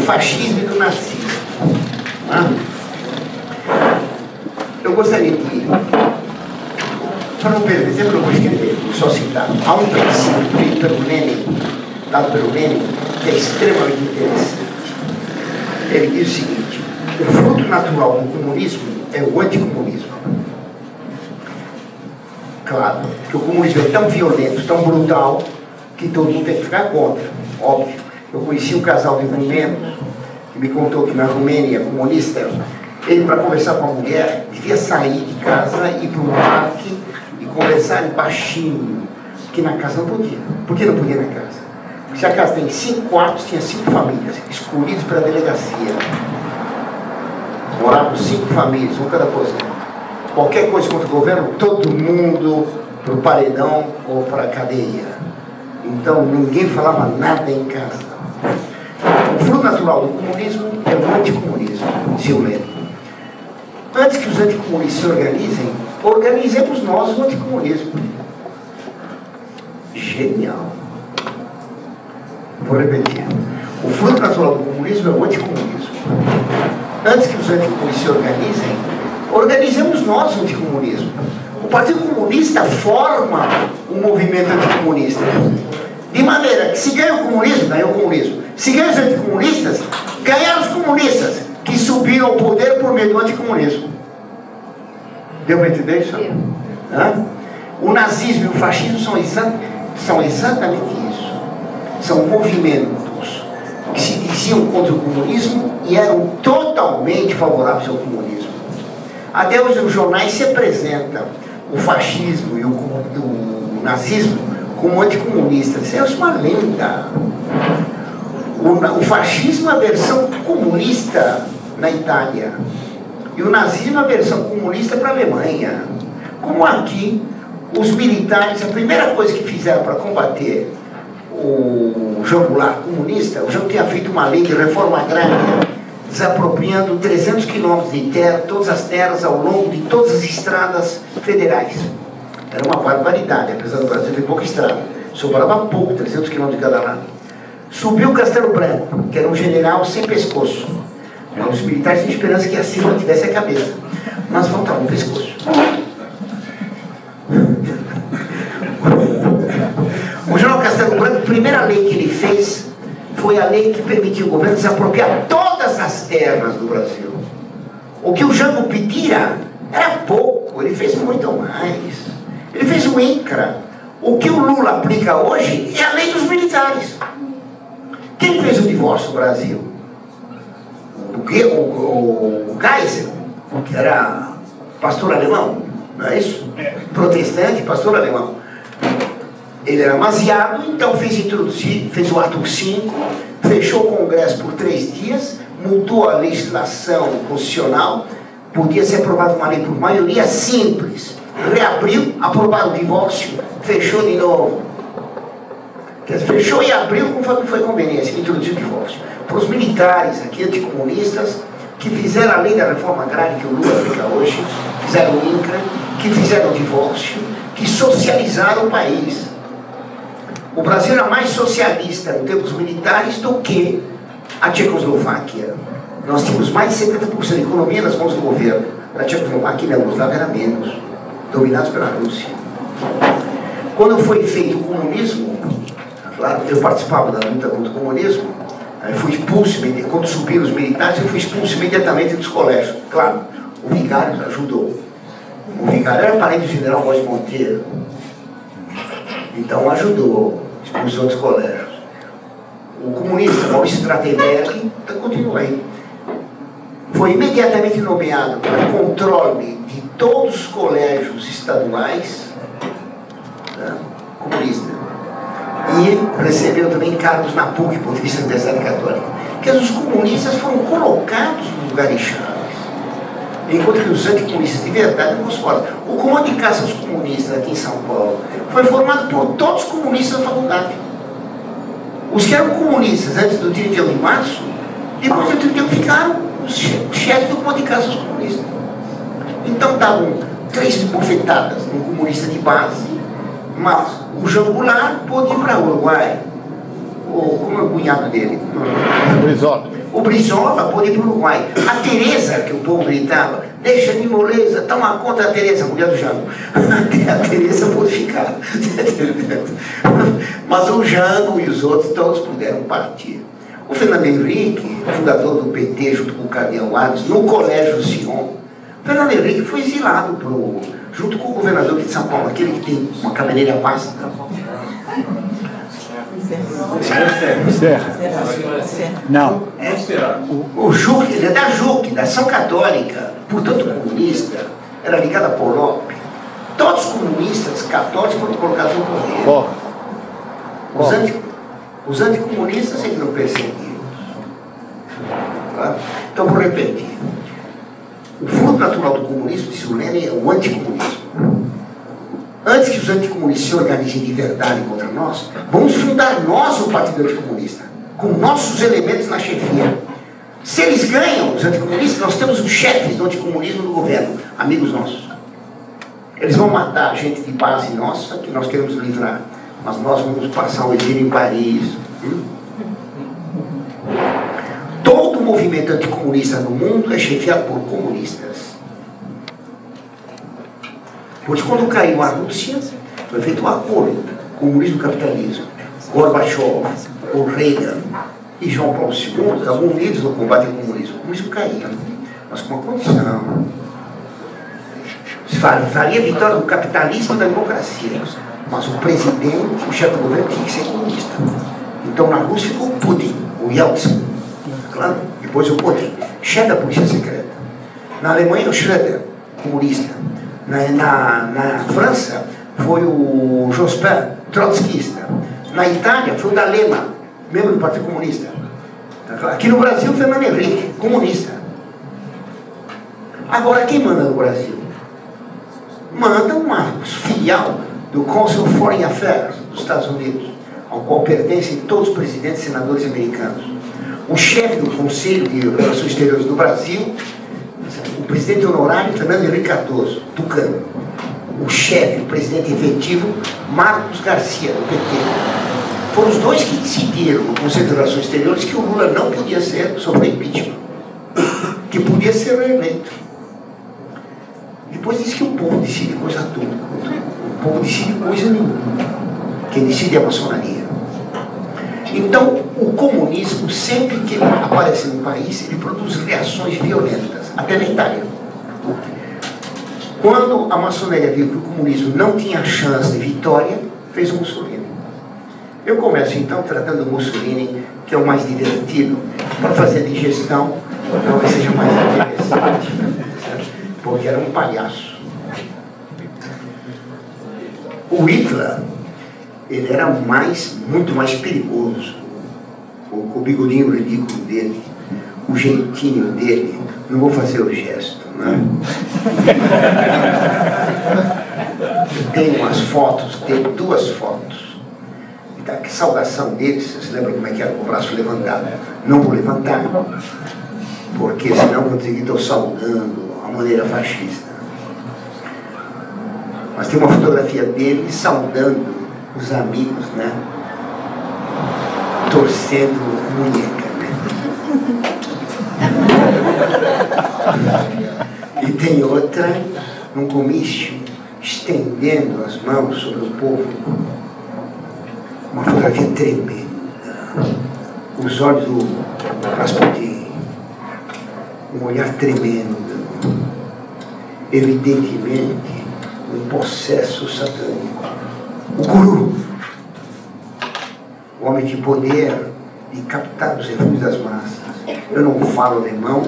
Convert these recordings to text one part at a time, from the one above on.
fascismo e do nazismo. Eu gostaria de, para não perder tempo, eu vou escrever, só citar. Há um princípio feito pelo Lenin, dado pelo Lenin, que é extremamente interessante. Ele diz o seguinte: o fruto natural do comunismo é o anticomunismo. Claro, que o comunismo é tão violento, tão brutal, que todo mundo tem que ficar contra, óbvio. Eu conheci um casal de rumenos que me contou que na Romênia, comunista, ele, para conversar com a mulher, devia sair de casa, ir para um parque e conversar baixinho, porque na casa não podia. Por que não podia na casa? Porque se a casa tem 5 quartos, tinha 5 famílias, escolhidas pela delegacia. Moravam 5 famílias, um cada aposento. Qualquer coisa contra o governo, todo mundo para o paredão ou para a cadeia. Então ninguém falava nada em casa. O fruto natural do comunismo é o anticomunismo, dizia o Lenin. Antes que os anticomunistas se organizem, organizemos nós o anticomunismo. Genial. Vou repetir. O fruto natural do comunismo é o anticomunismo. Antes que os anticomunistas se organizem, organizemos nós o anticomunismo. O Partido Comunista forma um movimento anticomunista. De maneira que se ganha o comunismo, ganha o comunismo. Se ganha os anticomunistas, ganharam os comunistas, que subiram ao poder por meio do anticomunismo. Deu para entender isso? O nazismo e o fascismo são exatamente isso. São movimentos que se diziam contra o comunismo e eram totalmente favoráveis ao comunismo. Até hoje os jornais se apresentam o fascismo e o nazismo como anticomunistas. Isso é uma lenda. O fascismo é a versão comunista na Itália. E o nazismo é a versão comunista para a Alemanha. Como aqui, os militares, a primeira coisa que fizeram para combater o Jean Goulart comunista, o Jean tinha feito uma lei de reforma agrária, desapropriando 300 quilômetros de terra, todas as terras ao longo de todas as estradas federais. Era uma barbaridade, apesar do Brasil ter pouca estrada. Sobrava pouco, 300 quilômetros de cada lado. Subiu o Castelo Branco, que era um general sem pescoço. Os militares tinham esperança que acima tivesse a cabeça, mas faltava um pescoço. O general Castelo Branco, a primeira lei que ele fez foi a lei que permitiu o governo desapropriar todas as terras do Brasil. O que o Jango pedia era pouco, ele fez muito mais. Ele fez o INCRA. O que o Lula aplica hoje é a lei dos militares. Quem fez o divórcio no Brasil? O Geisel, que era pastor alemão, não é isso? Protestante, pastor alemão. Ele era demasiado, então fez o artigo 5, fechou o Congresso por 3 dias, mudou a legislação constitucional, podia ser aprovada uma lei por maioria simples, reabriu, aprovaram o divórcio, fechou de novo. Quer dizer, fechou e abriu conforme foi conveniência, introduziu o divórcio. Foram os militares aqui, anticomunistas, que fizeram a lei da reforma agrária que o Lula aplica hoje, fizeram o INCRA, que fizeram o divórcio, que socializaram o país. O Brasil era mais socialista no tempo dos militares do que a Tchecoslováquia. Nós tínhamos mais de 70% da economia nas mãos do governo. Na Tchecoslováquia e na Yugoslávia era menos, dominados pela Rússia. Quando foi feito o comunismo, claro, eu participava da luta contra o comunismo, aí fui expulso, quando subiram os militares, eu fui expulso imediatamente dos colégios. Claro, o vigário ajudou. O vigário era parente do general Góes Monteiro. Então ajudou, expulsou dos colégios. O comunista Maurício Trachtenberg continua aí. Foi imediatamente nomeado para controle de todos os colégios estaduais, né, comunista. E recebeu também cargos na PUC, Pontifícia Universidade Católica. Porque os comunistas foram colocados no lugar de chaves. Enquanto que os anticomunistas de verdade não fora. O comando de caça aos comunistas aqui em São Paulo foi formado por todos os comunistas da faculdade. Os que eram comunistas antes do 31 de março, depois do 31 ficaram os chefes do comando de caça aos comunistas. Então davam 3 bofetadas no comunista de base, mas o Jean Goulart pôde ir para o Uruguai. Como é o cunhado dele? Brizola. O Brizola pôde ir para o Uruguai. A Tereza, que o povo gritava, deixa de moleza, toma conta da Tereza, mulher do Jango. A Tereza pôde ficar. Mas o Jango e os outros todos puderam partir. O Fernando Henrique, fundador do PT, junto com o Cardeal Adams, no Colégio Sion, o Fernando Henrique foi exilado junto com o governador de São Paulo, aquele que tem uma cabeleira vasta. Serra. Não. O Juc, ele é da Juc, da Ação Católica, portanto comunista, era ligado a Polop. Todos os comunistas católicos foram colocados no poder. Os anticomunistas eles não perseguidos. Tá? Então vou repetir. O fruto natural do comunismo, disse o Lenin, é o anticomunismo. Antes que os anticomunistas se organizem de verdade contra nós, vamos fundar nós o Partido Anticomunista, com nossos elementos na chefia. Se eles ganham, os anticomunistas, nós temos os chefes do anticomunismo no governo, amigos nossos. Eles vão matar a gente de base nossa, que nós queremos livrar, mas nós vamos passar o exílio em Paris. Todo o movimento anticomunista no mundo é chefiado por comunistas. Pois quando caiu a Rússia, foi feito um acordo, comunismo e capitalismo. Gorbachev, o Reagan e João Paulo II estavam unidos no combate ao comunismo. O comunismo caía, mas com uma condição. Faria a vitória do capitalismo e da democracia. Mas o presidente, o chefe do governo, tinha que ser comunista. Então na Rússia ficou o Putin, o Yeltsin, claro, depois o Putin, chefe da polícia secreta. Na Alemanha, o Schröder, comunista. Na França foi o Jospin, trotskista. Na Itália foi o D'Alema, membro do Partido Comunista. Aqui no Brasil, o Fernando Henrique, comunista. Agora, quem manda no Brasil? Manda uma filial do Council of Foreign Affairs dos Estados Unidos, ao qual pertencem todos os presidentes e senadores americanos. O chefe do Conselho de Relações Exteriores do Brasil, o presidente honorário Fernando Henrique Cardoso, Tucano. O chefe, o presidente efetivo, Marcos Garcia, do PT. Foram os dois que decidiram no Conselho de Relações Exteriores que o Lula não podia sofrer impeachment, que podia ser reeleito. Depois disse que o povo decide coisa toda. O povo decide coisa nenhuma. Quem decide é a maçonaria. Então, o comunismo, sempre que ele aparece no país, ele produz reações violentas, até na Itália. Quando a maçonaria viu que o comunismo não tinha chance de vitória, fez o Mussolini. Eu começo então tratando o Mussolini, que é o mais divertido, para fazer a digestão, talvez seja mais interessante, porque era um palhaço. O Hitler, ele era muito mais perigoso. O bigodinho ridículo dele, o jeitinho dele, não vou fazer o gesto, né? Tem umas fotos, tem duas fotos. Da saudação dele, vocês lembram como é que era com o braço levantado? Não vou levantar, porque senão vou dizer que estou saudando a maneira fascista. Mas tem uma fotografia dele saudando os amigos, né? Torcendo munheca, né? E tem outra num comício estendendo as mãos sobre o povo. Uma fotografia tremenda. Os olhos do Rasputin, um olhar tremendo, evidentemente um possesso satânico. O guru, o homem de poder de captar os refúgios das massas. Eu não falo alemão,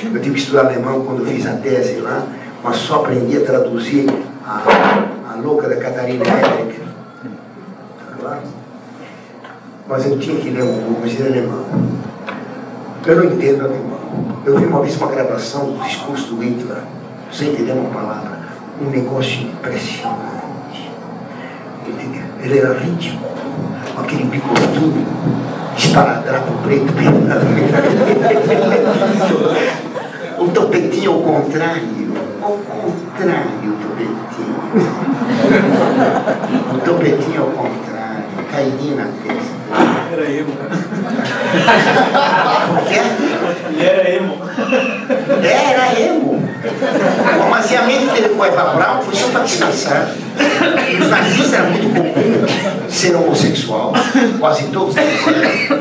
eu tive que estudar alemão quando eu fiz a tese lá, mas só aprendi a traduzir a louca da Catarina Hedrick. Mas eu tinha que ler um livro alemão. Eu não entendo alemão. Eu vi uma vez uma gravação do discurso do Hitler, sem entender uma palavra. Um negócio impressionante. Ele era ridículo, com aquele bigodudo, esparadrapo preto, o topetinho ao contrário. Ao contrário, o topetinho. O topetinho ao contrário, caidinho na testa. Era eu. Por quê? emo. Era emo. O amaciamento dele com Eva Braun foi só para descansar. Os nazistas era muito comum ser homossexual, quase todos eles eram.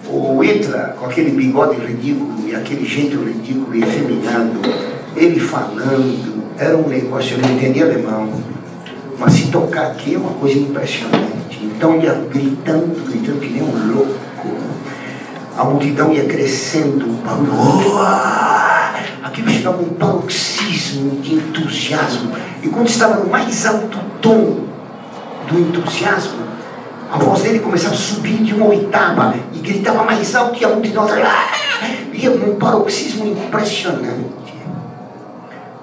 O Hitler, com aquele bigode ridículo e aquele jeito ridículo e efeminado, ele falando, era um negócio, eu não entendia alemão, mas se tocar aqui é uma coisa impressionante. Então ia gritando que nem um louco. A multidão ia crescendo, aquilo chegava a um paroxismo de entusiasmo. E quando estava no mais alto tom do entusiasmo, a voz dele começava a subir de uma oitava e gritava mais alto, e a multidão ia num paroxismo impressionante.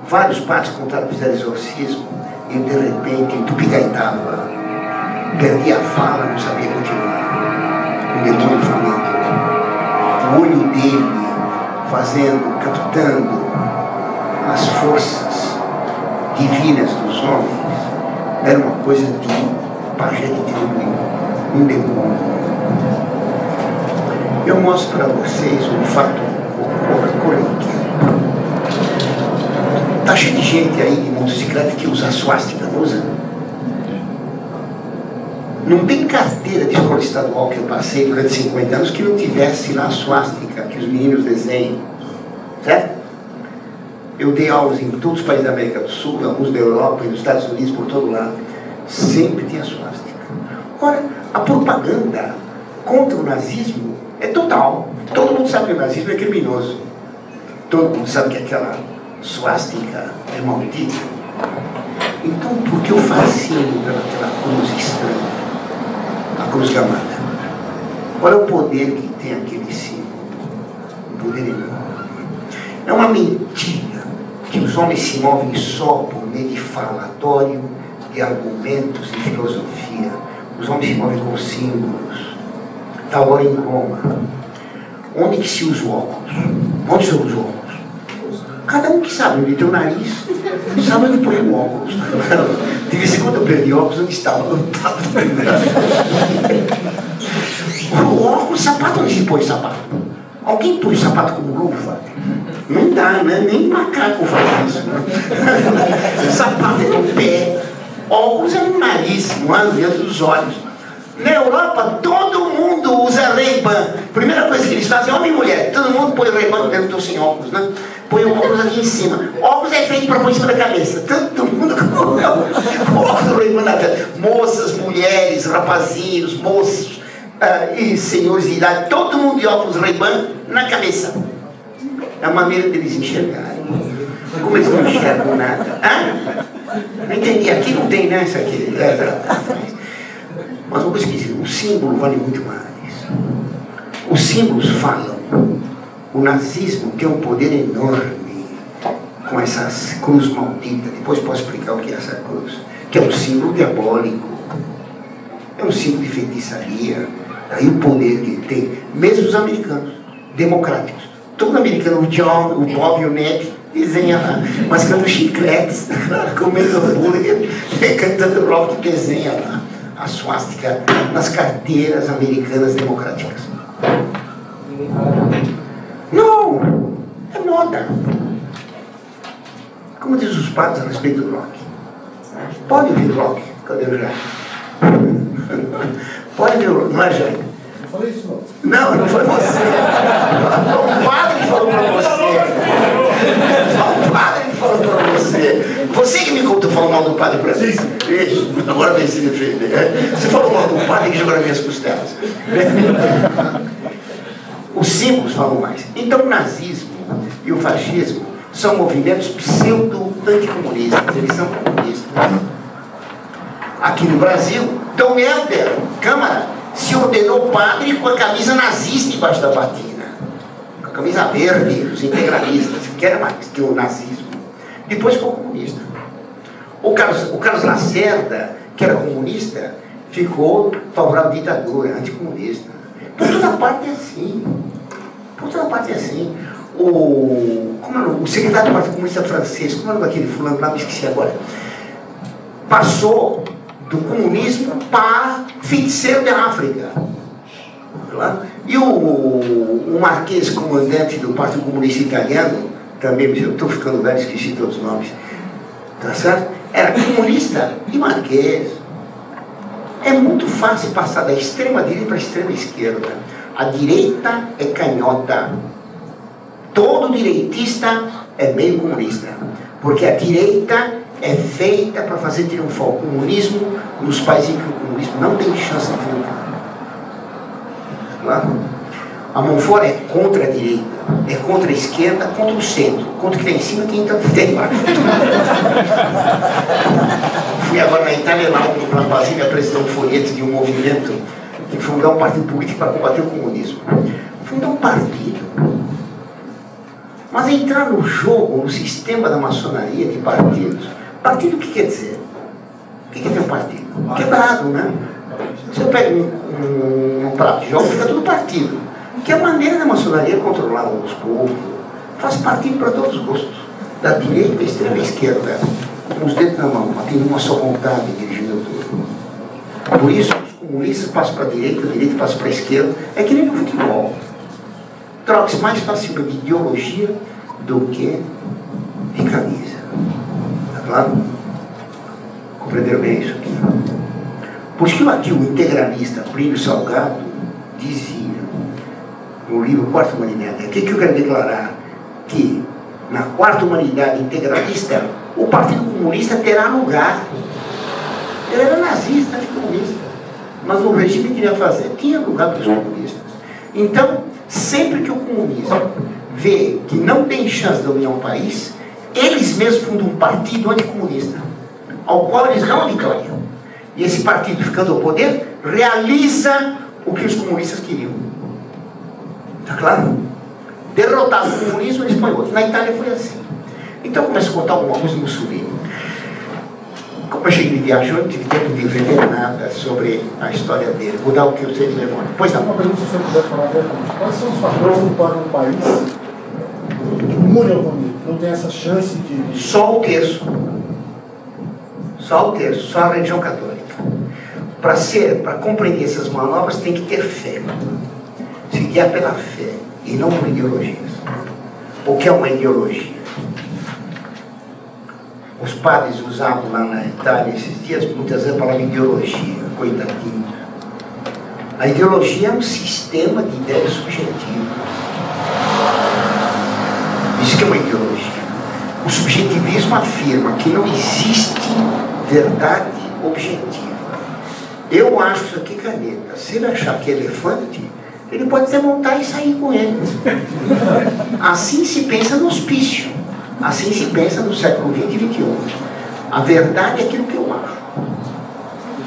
Vários padres contaram que fizeram exorcismo e de repente entupigaitava, perdia a fala, não sabia continuar. O demônio falando, o olho dele fazendo, captando as forças divinas dos homens. Era uma coisa de pajé de demônio, um demônio. Eu mostro para vocês um fato corriqueiro. Está cheio de gente aí de motocicleta que usa suástica, não usa? Não tem carteira de escola estadual que eu passei durante 50 anos que não tivesse lá a suástica que os meninos desenham, certo? Eu dei aulas em todos os países da América do Sul, alguns da Europa e nos Estados Unidos, por todo lado. Sempre tinha suástica. Ora, a propaganda contra o nazismo é total. Todo mundo sabe que o nazismo é criminoso. Todo mundo sabe que aquela suástica é maldita. Então, por que o fascínio pelaquela cruz estranha? A cruz gamada. Olha o poder que tem aquele símbolo. Um poder enorme. É uma mentira que os homens se movem só por meio de falatório, de argumentos e filosofia. Os homens se movem com símbolos. Tal hora em Roma. Onde que se usa o óculos? Onde se usa o óculos? Cada um que sabe onde tem o nariz, sabe onde põe o óculos. De vez em quando eu perdi óculos, onde estava? O óculos, sapato, onde se põe sapato? Alguém põe o sapato como luva? Não dá, né? Nem macaco faz isso. Né? Sapato é no pé, óculos é no nariz, não é dentro dos olhos. Na Europa, todo mundo usa Ray-Ban. Primeira coisa que eles fazem, homem e mulher, todo mundo põe Ray-Ban dentro do sem óculos, né? Põe o óculos aqui em cima. O óculos é feito para pôr em cima da cabeça. Todo mundo com o óculos Ray-Ban na cabeça. Moças, mulheres, rapazinhos, moços e senhores de idade, todo mundo de óculos Ray-Ban na cabeça. É a maneira deles enxergarem. Como eles não enxergam nada? Não entendi, aqui não tem, né? Isso aqui. Mas uma coisa que dizer, o símbolo vale muito mais. Os símbolos falam. O nazismo tem um poder enorme com essa cruz maldita. Depois posso explicar o que é essa cruz. Que é um símbolo diabólico. É um símbolo de feitiçaria. Aí o poder que ele tem, mesmo os americanos, democráticos. Todo americano, o John, o Bob e o Ned, desenha lá, mascando chicletes, comendo hambúrguer, cantando rock, desenha lá a suástica nas carteiras americanas democráticas. Não, é moda. Como diz os padres a respeito do rock? Pode ouvir rock, cadê o Jair? Pode ouvir o rock, não é, Jair? Falei isso não? Não foi você. O padre que falou para você. O padre que falou para você. Você que me contou, falou mal do padre para mim. Isso, agora vem se defender. Você falou mal do padre que jogou nas minhas costelas. Os símbolos falam mais. Então o nazismo e o fascismo são movimentos pseudo-anticomunistas. Eles são comunistas. Aqui no Brasil, Dom Helder, Câmara, se ordenou padre com a camisa nazista embaixo da batina. Com a camisa verde, os integralistas, que era mais que o nazismo. Depois ficou comunista. O Carlos Lacerda, que era comunista, ficou favorável à ditadura, anticomunista. Por toda parte é assim. Por toda parte é assim. O secretário do Partido Comunista francês, como é o nome daquele fulano lá, me esqueci agora, passou do comunismo para feiticeiro da África. E o Marquês, comandante do Partido Comunista Italiano, também, eu estou ficando velho, esqueci todos os nomes, tá certo? Era comunista e Marquês. É muito fácil passar da extrema direita para a extrema esquerda. A direita é canhota. Todo direitista é meio comunista. Porque a direita é feita para fazer triunfar o comunismo nos países em que o comunismo não tem chance de triunfar. Claro? A mão fora é contra a direita, é contra a esquerda, contra o centro, contra o que está em cima e quem está embaixo. Fui agora na Itália, lá na Brasília, apresentar um folheto de um movimento de fundar um partido político para combater o comunismo. Fundar um partido. Mas entrar no jogo, no sistema da maçonaria de partidos. Partido o que quer dizer? O que quer dizer um partido? Quebrado, né? Se eu pego um prato de jogo, fica tudo partido. Que é a maneira da maçonaria controlar os povos. Faz partido para todos os gostos. Da direita à extrema esquerda. Com os dedos na mão, mas tem uma só vontade dirigindo tudo. Por isso, os comunistas passam para a direita passa para a esquerda. É que nem no futebol. Troca-se mais facilmente de ideologia do que de camisa. Está claro? Compreenderam bem isso aqui? Por isso que aqui o integralista Plínio Salgado dizia no livro Quarta Humanidade, o que eu quero declarar? Que na Quarta Humanidade integralista o Partido Comunista terá lugar. Ele era nazista, comunista, mas o regime que queria fazer tinha lugar para os comunistas. Então, sempre que o comunismo vê que não tem chance de dominar um país, eles mesmos fundam um partido anticomunista, ao qual eles dão a vitória. E esse partido, ficando ao poder, realiza o que os comunistas queriam. Está claro? Derrotado o comunismo, eles põem outro. Na Itália foi assim. Então, eu começo a contar alguma coisa do Mussolini. Como eu cheguei de viagem, eu não tive tempo de entender nada sobre a história dele. Vou dar o que eu sei de memória. Pois não. Uma pergunta, se você puder falar brevemente. Quais são os fatores que tornam um país imune ao comunismo? Não tem essa chance de... Só o terço. Só o terço. Só a religião católica. Para compreender essas manobras, tem que ter fé. Se guiar pela fé e não por ideologias. O que é uma ideologia? Os padres usavam lá na Itália esses dias, muitas vezes, a palavra ideologia, coitadinho. A ideologia é um sistema de ideias subjetivas. Isso que é uma ideologia. O subjetivismo afirma que não existe verdade objetiva. Eu acho isso aqui caneta. Se ele achar que é elefante, ele pode até montar e sair com ele. Assim se pensa no hospício. Assim se pensa no século XX e XXI. A verdade é aquilo que eu acho.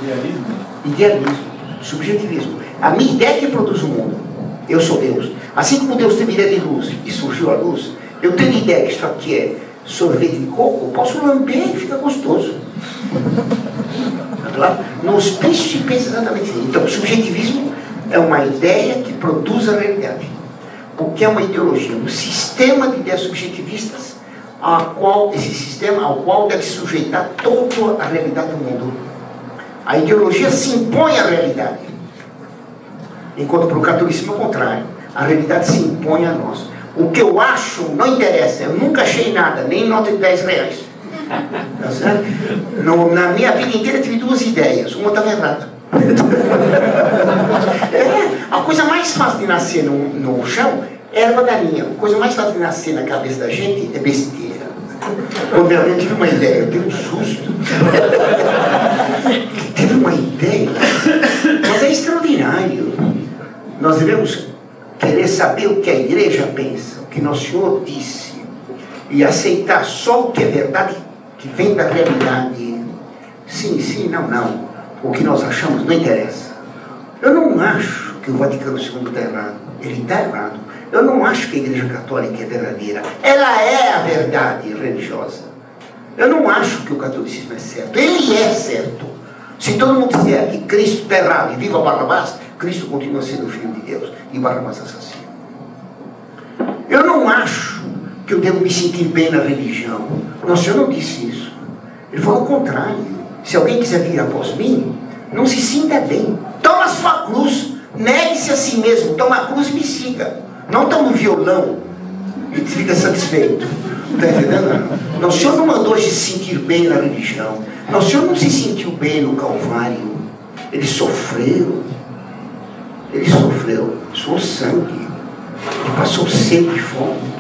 Idealismo? Idealismo. Subjetivismo. A minha ideia é que produz o mundo. Eu sou Deus. Assim como Deus teve ideia de luz e surgiu a luz, eu tenho ideia que isso aqui é sorvete de coco, eu posso lamber e fica gostoso. No hospício se pensa exatamente assim. Então, o subjetivismo é uma ideia que produz a realidade. O que é uma ideologia? Um sistema de ideias subjetivistas ao qual deve se sujeitar toda a realidade do mundo. A ideologia se impõe à realidade. Enquanto para o catolicismo é o contrário. A realidade se impõe a nós. O que eu acho não interessa. Eu nunca achei nada, nem nota de 10 reais. Tá certo? Na minha vida inteira tive duas ideias. Uma estava errada. A coisa mais fácil de nascer no chão é erva daninha. A coisa mais fácil de nascer na cabeça da gente é besteira. Quando eu tive uma ideia, eu tive um susto. Tive uma ideia, mas é extraordinário. Nós devemos querer saber o que a igreja pensa, o que Nosso Senhor disse, e aceitar só o que é verdade, que vem da realidade. Sim, sim, não, não. O que nós achamos não interessa. Eu não acho que o Vaticano II está errado. Ele está errado. Eu não acho que a Igreja Católica é verdadeira. Ela é a verdade religiosa. Eu não acho que o catolicismo é certo. Ele é certo. Se todo mundo disser que Cristo está errado e viva Barrabás, Cristo continua sendo o Filho de Deus e Barrabás assassino. Eu não acho que eu devo me sentir bem na religião. Nosso Senhor não disse isso. Ele falou o contrário. Se alguém quiser vir após mim, não se sinta bem. Toma a sua cruz. Negue-se a si mesmo, toma a cruz e me siga. Não toma um violão e fica satisfeito. Está entendendo? Não, o Senhor não mandou a gente se sentir bem na religião. Não, o Senhor não se sentiu bem no Calvário. Ele sofreu. Ele sofreu. Suou sangue. Ele passou sede e fome.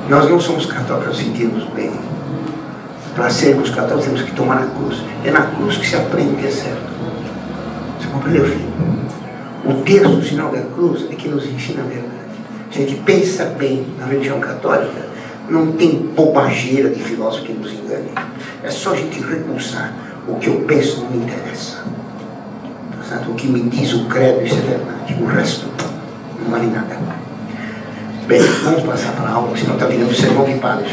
Nós não somos católicos para sentirmos bem. Para sermos católicos temos que tomar a cruz. É na cruz que se aprende o que é certo. Você compreendeu, filho? O texto, o sinal da cruz, é que nos ensina a verdade. Se a gente pensa bem na religião católica, não tem bobageira de filósofo que nos engane. É só a gente repulsar. O que eu penso não me interessa. O que me diz o credo, isso é verdade. O resto não vale nada. Bem, vamos passar para a aula, senão está virando sermão de padre.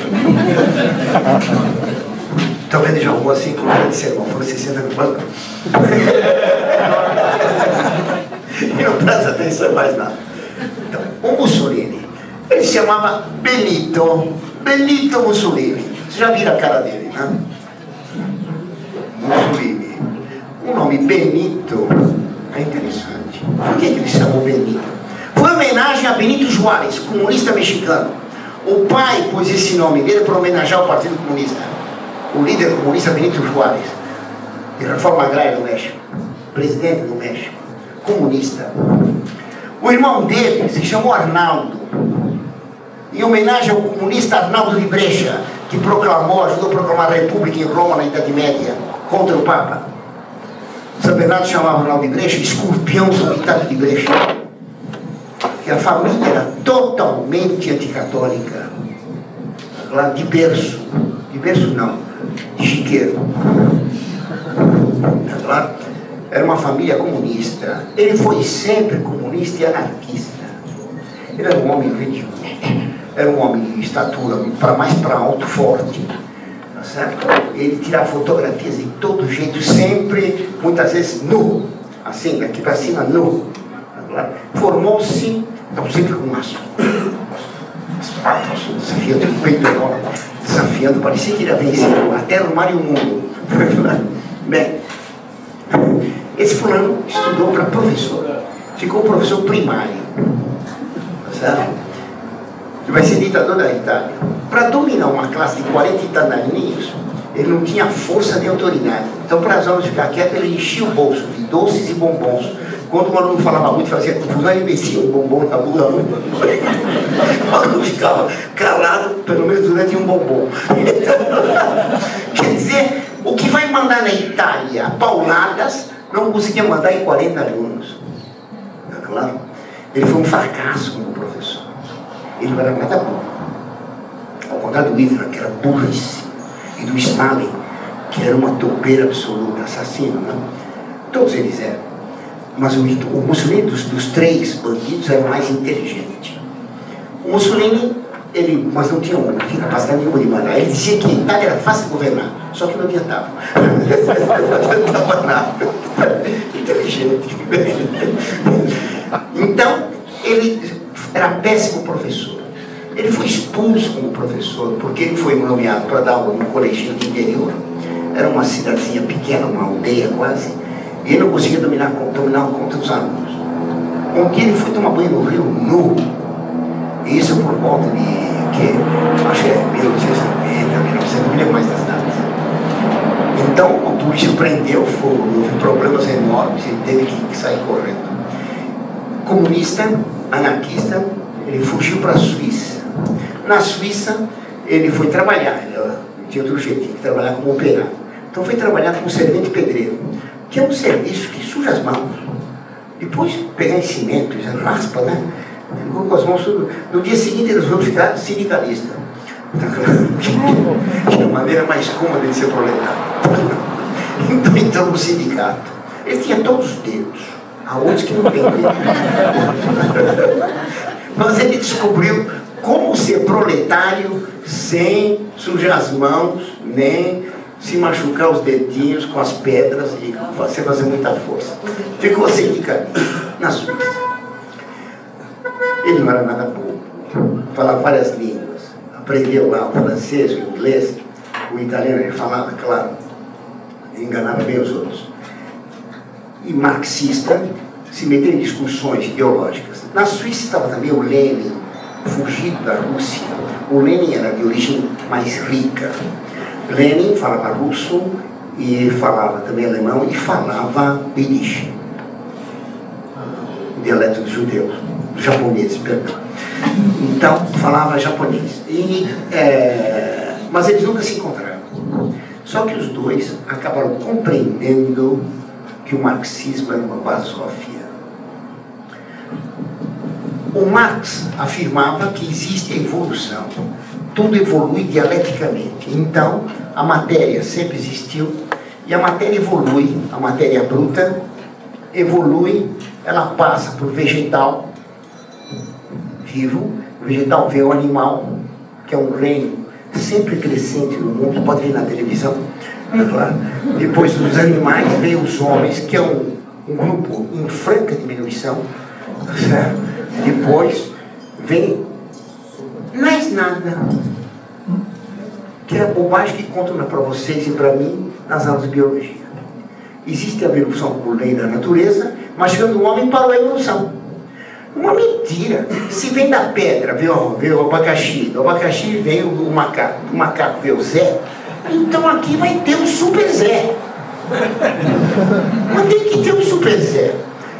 Talvez já algo assim com cara de sermão. Você senta no banco e não presta atenção mais nada. Então, o Mussolini, ele se chamava Benito Mussolini. Você já viram a cara dele, né? Mussolini. O nome Benito é interessante. Por que ele chamou Benito? Foi homenagem a Benito Juárez, comunista mexicano. O pai pôs esse nome dele para homenagear o Partido Comunista. O líder comunista Benito Juárez, de reforma agrária do México, presidente do México, comunista. O irmão dele se chamou Arnaldo, em homenagem ao comunista Arnaldo de Brecha, que ajudou a proclamar a República em Roma na Idade Média, contra o Papa. São Bernardo chamava Arnaldo de Brecha escorpião solitário de Brecha. Que a família era totalmente anticatólica, lá de berço não, de chiqueiro. Era uma família comunista. Ele foi sempre comunista e anarquista. Ele era um homem ridículo. Era um homem de estatura mais para alto, forte. Tá certo? Ele tirava fotografias de todo jeito, sempre, muitas vezes nu. Assim, daqui para cima, nu. Formou-se, então sempre com umas patas, desafiando o peito enorme, desafiando, parecia que ele ia vencer a terra, o mar e o mundo. Bem, esse fulano estudou para professor, ficou professor primário, certo? Ele vai ser ditador da Itália. Para dominar uma classe de 40 italianinhos, ele não tinha força nem autoridade. Então, para as aulas ficar quieto, ele enchia o bolso de doces e bombons. Quando o aluno falava muito, fazia confusão, ele metia um bombom na boca. O aluno ficava calado, pelo menos durante um bombom. Então, quer dizer, o que vai mandar na Itália, pauladas, não conseguia mandar em 40 alunos. Tá claro? Ele foi um fracasso como professor. Ele não era nada bom. Ao contrário do Hitler, que era burríssimo, e do Stalin, que era uma topeira absoluta, assassino, né? Todos eles eram. Mas o Mussolini, dos três bandidos, era o mais inteligente. O Mussolini, mas não tinha capacidade nenhuma de mandar. Ele dizia que a Itália era fácil de governar, só que não adiantava. Não adiantava nada. Inteligente. Então, ele era péssimo professor. Ele foi expulso como professor, porque ele foi nomeado para dar aula num colégio de interior. Era uma cidadezinha pequena, uma aldeia quase. E ele não conseguia dominar contra os alunos. Um dia ele foi tomar banho no rio nu. E isso por volta de, acho que é 1890, 1900, não me lembro mais das datas. Então o polícia prendeu, houve problemas enormes, ele teve que sair correndo. Comunista, anarquista, ele fugiu para a Suíça. Na Suíça, ele foi trabalhar, ele tinha outro jeito, tinha que trabalhar como operário. Então foi trabalhar como servente pedreiro, que é um serviço que suja as mãos. Depois pegar em cimento, raspa, né? Ficou com as mãos tudo. No dia seguinte eles vão ficar sindicalista. Que é a maneira mais cômoda de ser proletário. Então entrou no sindicato. Ele tinha todos os dedos. Há outros que não têm dedos. Mas ele descobriu como ser proletário sem sujar as mãos, nem se machucar os dedinhos com as pedras e você fazer muita força. Ficou sindicalista na Suíça. Ele não era nada bom. Falava várias línguas. Aprendeu lá o francês, o inglês, o italiano ele falava, claro. Enganava bem os outros. e marxista se meter em discussões ideológicas. Na Suíça estava também o Lenin, fugido da Rússia. O Lenin era de origem mais rica. Lenin falava russo e falava também alemão e falava Yiddish, o dialeto dos judeus, dos japoneses, perdão. Então, falava japonês. Mas eles nunca se encontraram. Só que os dois acabaram compreendendo que o marxismo era uma basófia. O Marx afirmava que existe evolução. Tudo evolui dialeticamente. Então, a matéria sempre existiu e a matéria evolui. A matéria bruta evolui, ela passa por vegetal vivo. O vegetal vê o animal, que é um reino sempre crescente no mundo, pode ver na televisão, é claro. Depois dos animais vem os homens, que é um grupo em franca diminuição, certo? Depois vem mais nada, que é a bobagem que contam para vocês e para mim nas aulas de biologia. Existe a evolução por lei da natureza, mas chegando o homem parou a evolução. Uma mentira. Se vem da pedra, vê o abacaxi, do abacaxi vem o macaco, do macaco vê o Zé, então aqui vai ter um super Zé. Mas tem que ter um super Zé.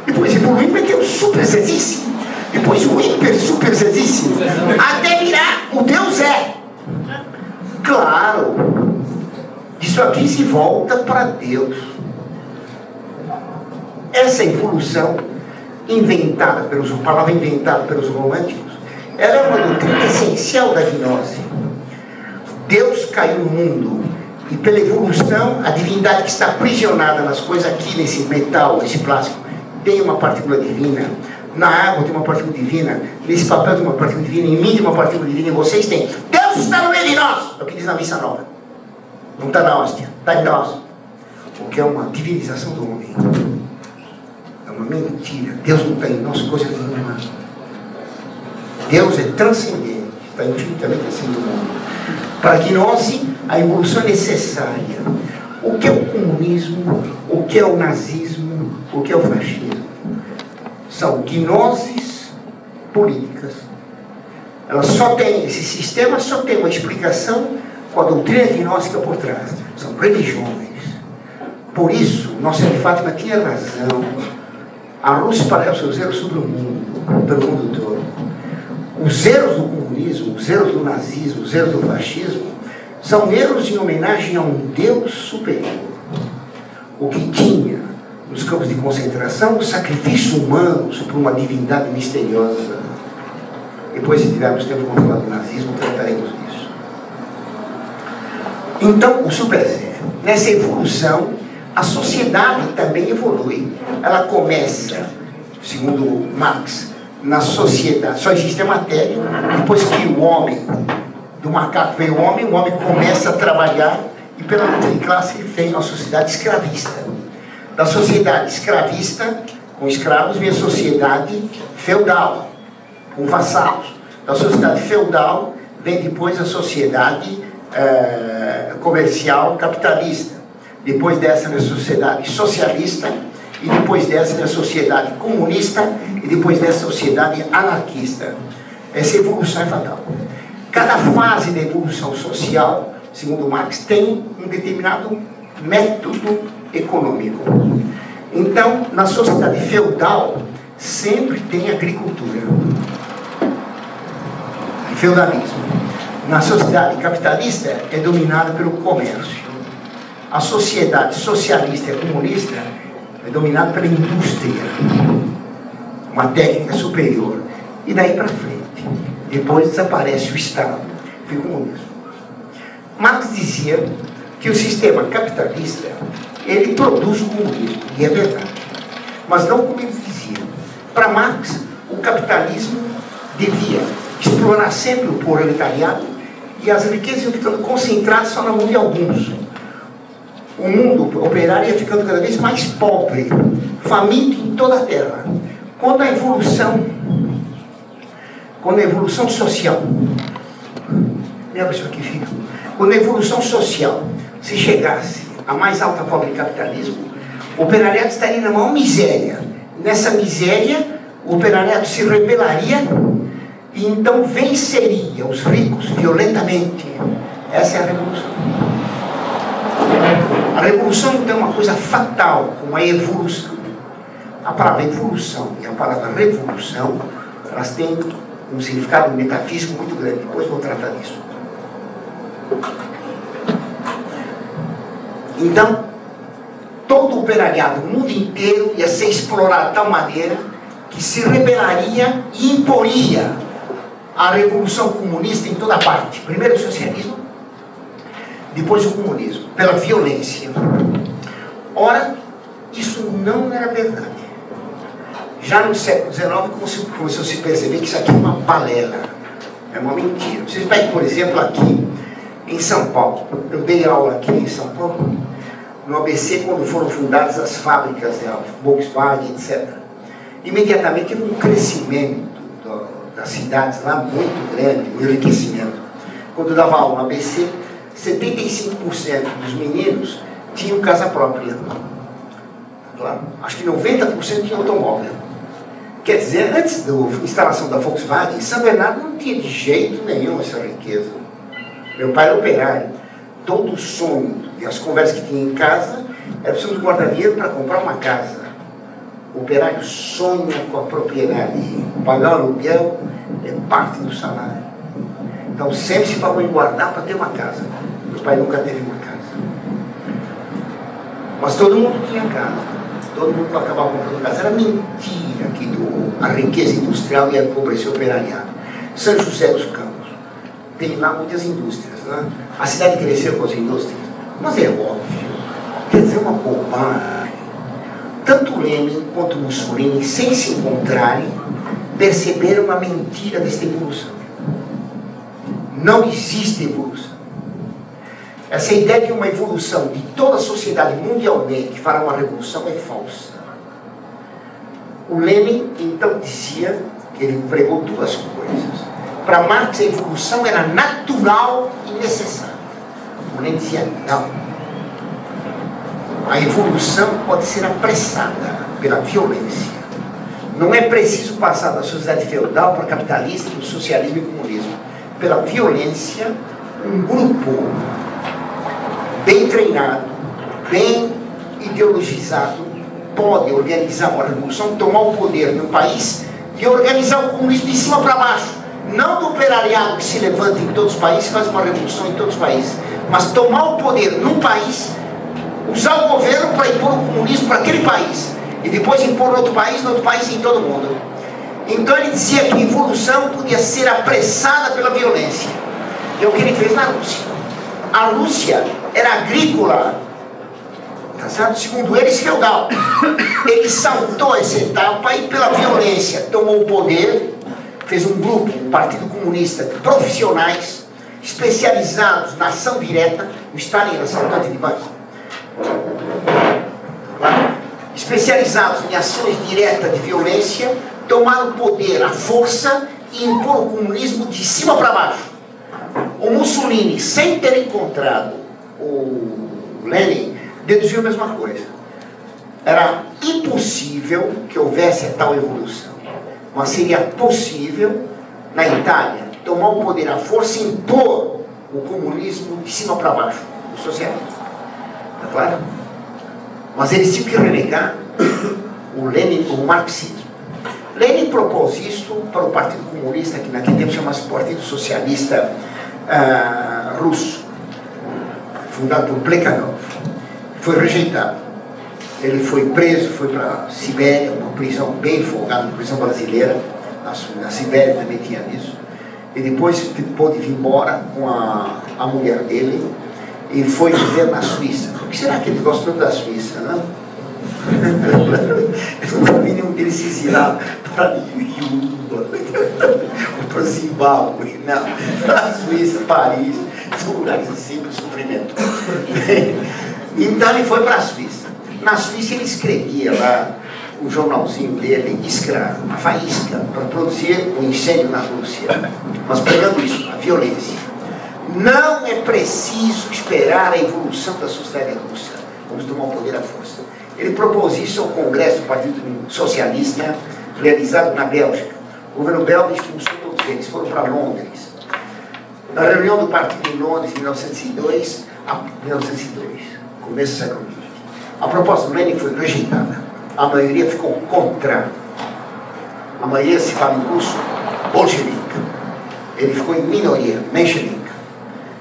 Depois evoluir vai ter um super Zezíssimo. Depois o hiper super Zezíssimo. Até virar o Deus Zé. Claro. Isso aqui se volta para Deus. Essa evolução inventada palavra inventada pelos românticos, ela é uma doutrina essencial da gnose. Deus caiu no mundo e pela evolução a divindade que está aprisionada nas coisas aqui, nesse metal, nesse plástico, tem uma partícula divina. Na água tem uma partícula divina, nesse papel tem uma partícula divina, em mim tem uma partícula divina, em vocês tem. Deus está no meio de nós, é o que diz na missa nova. Não está na hóstia, está em nós. O que é uma divinização do homem. É uma mentira. Deus não está em nós, coisa nenhuma. Deus é transcendente, está infinitamente acima do mundo. Para que nós, a evolução é necessária. O que é o comunismo? O que é o nazismo? O que é o fascismo? São gnoses políticas. Elas só têm, esse sistema só tem uma explicação com a doutrina gnóstica por trás. São religiões. Por isso, Nossa Senhora de Fátima tinha razão. A luz espalhou seus zeros sobre o mundo, pelo mundo todo. Os erros do comunismo, os erros do nazismo, os erros do fascismo, são erros em homenagem a um Deus superior. O que tinha nos campos de concentração, o sacrifício humano por uma divindade misteriosa. Depois, se tivermos tempo para falar do nazismo, trataremos disso. Então, o Super Zé, nessa evolução, a sociedade também evolui. Ela começa, segundo Marx, na sociedade, só existe a matéria. Depois que o homem, do macaco veio o homem começa a trabalhar e pela luta de classe vem uma sociedade escravista. Da sociedade escravista, com escravos, vem a sociedade feudal, com vassalos. Da sociedade feudal vem depois a sociedade comercial capitalista. Depois dessa vem a sociedade socialista, e depois dessa vem a sociedade comunista, e depois dessa sociedade anarquista. Essa evolução é fatal. Cada fase da evolução social, segundo Marx, tem um determinado método econômico. Então, na sociedade feudal, sempre tem agricultura. Feudalismo. Na sociedade capitalista, é dominada pelo comércio. A sociedade socialista e comunista é dominada pela indústria, uma técnica superior. E daí para frente, depois desaparece o Estado, fica o comunismo. Marx dizia que o sistema capitalista, ele produz o comunismo, e é verdade. Mas não como ele dizia. Para Marx, o capitalismo devia explorar sempre o proletariado e as riquezas iam ficando concentradas só na mão de alguns. O mundo operário ia ficando cada vez mais pobre, faminto em toda a terra. Quando a evolução social, isso aqui fica. Quando a evolução social se chegasse à mais alta forma de capitalismo, O operariado estaria na maior miséria. Nessa miséria, o operariado se rebelaria e então venceria os ricos violentamente. Essa é a revolução. A revolução então é uma coisa fatal, como a evolução. A palavra evolução e a palavra revolução, elas têm um significado metafísico muito grande. Depois vou tratar disso. Então, todo o operariado, o mundo inteiro, ia ser explorado de tal maneira que se rebelaria e imporia a revolução comunista em toda parte. Primeiro o socialismo, depois o comunismo, pela violência. Ora, isso não era verdade. Já no século XIX começou a se perceber que isso aqui é uma balela, é uma mentira. Vocês pegam, por exemplo, aqui em São Paulo. Eu dei aula aqui em São Paulo, no ABC, quando foram fundadas as fábricas da Volkswagen, etc. Imediatamente teve um crescimento das cidades lá muito grande, um enriquecimento. Quando eu dava aula no ABC, 75% dos meninos tinham casa própria. Claro, acho que 90% tinham automóvel. Quer dizer, antes da instalação da Volkswagen, São Bernardo não tinha de jeito nenhum essa riqueza. Meu pai era operário. Todo o sonho e as conversas que tinha em casa era preciso guardar dinheiro para comprar uma casa. O operário sonha com a propriedade. Pagar o aluguel é parte do salário. Então sempre se falou em guardar para ter uma casa. Meu pai nunca teve uma casa. Mas todo mundo tinha casa. Todo mundo acabava comprando casa. Era mentira que a riqueza industrial ia empobrecer o operariado. São José dos Campos tem lá muitas indústrias, né? A cidade cresceu com as indústrias, mas é óbvio, quer dizer, uma bobagem. Tanto Lenin quanto Mussolini, sem se encontrarem, perceberam uma mentira desta evolução. Não existe evolução. Essa ideia de uma evolução de toda a sociedade mundialmente fará uma revolução é falsa. O Lenin então dizia que ele pregou duas coisas. Para Marx a evolução era natural e necessária. O Lenin dizia não. A evolução pode ser apressada pela violência. Não é preciso passar da sociedade feudal para capitalista, do socialismo e comunismo. Pela violência, um grupo bem treinado, bem ideologizado, pode organizar uma revolução, tomar o poder no país e organizar o comunismo de cima para baixo. Não do operariado que se levanta em todos os países e faz uma revolução em todos os países, mas tomar o poder num país, usar o governo para impor o comunismo para aquele país e depois impor no outro país e em todo mundo. Então ele dizia que a evolução podia ser apressada pela violência. É o que ele fez na Rússia. A Rússia era agrícola, tá certo? Segundo eles, feudal. Ele saltou essa etapa e pela violência tomou o poder, fez um grupo, um partido comunista de profissionais especializados na ação direta. O Stalin era assaltante de banco. Especializados em ações diretas de violência, tomaram o poder, a força e impor o comunismo de cima para baixo. O Mussolini, sem ter encontrado o Lenin, deduziu a mesma coisa. Era impossível que houvesse tal evolução, mas seria possível, na Itália, tomar o poder, a força e impor o comunismo de cima para baixo, o socialismo. Está claro? Mas eles tinham que renegar o Lenin, o marxismo. Lenin propôs isso para o Partido Comunista, que naquele tempo chamava-se Partido Socialista Russo, fundado por Plekhanov. Foi rejeitado. Ele foi preso, foi para a Sibéria, uma prisão bem folgada, uma prisão brasileira. Na Sibéria também tinha isso. E depois pôde vir embora com a mulher dele e foi viver na Suíça. Por que será que ele gostou da Suíça, não? Eu nunca vi nenhum deles se exilar para Cuba, ou para Zimbábue, não. Para a Suíça, Paris, são lugares assim para o sofrimento. Então ele foi para a Suíça. Na Suíça ele escrevia lá o jornalzinho dele, uma faísca, para produzir um incêndio na Rússia. Mas pegando isso, a violência. Não é preciso esperar a evolução da sociedade russa. Vamos tomar o poder à força. Ele propôs isso ao Congresso do Partido Socialista, realizado na Bélgica. O governo belga expulsou todos eles, foram para Londres. Na reunião do partido em Londres, em 1902, começo do século XX, a proposta do Lenin foi rejeitada. A maioria ficou contra. A maioria se fala em russo, bolchevique. Ele ficou em minoria, menchevique.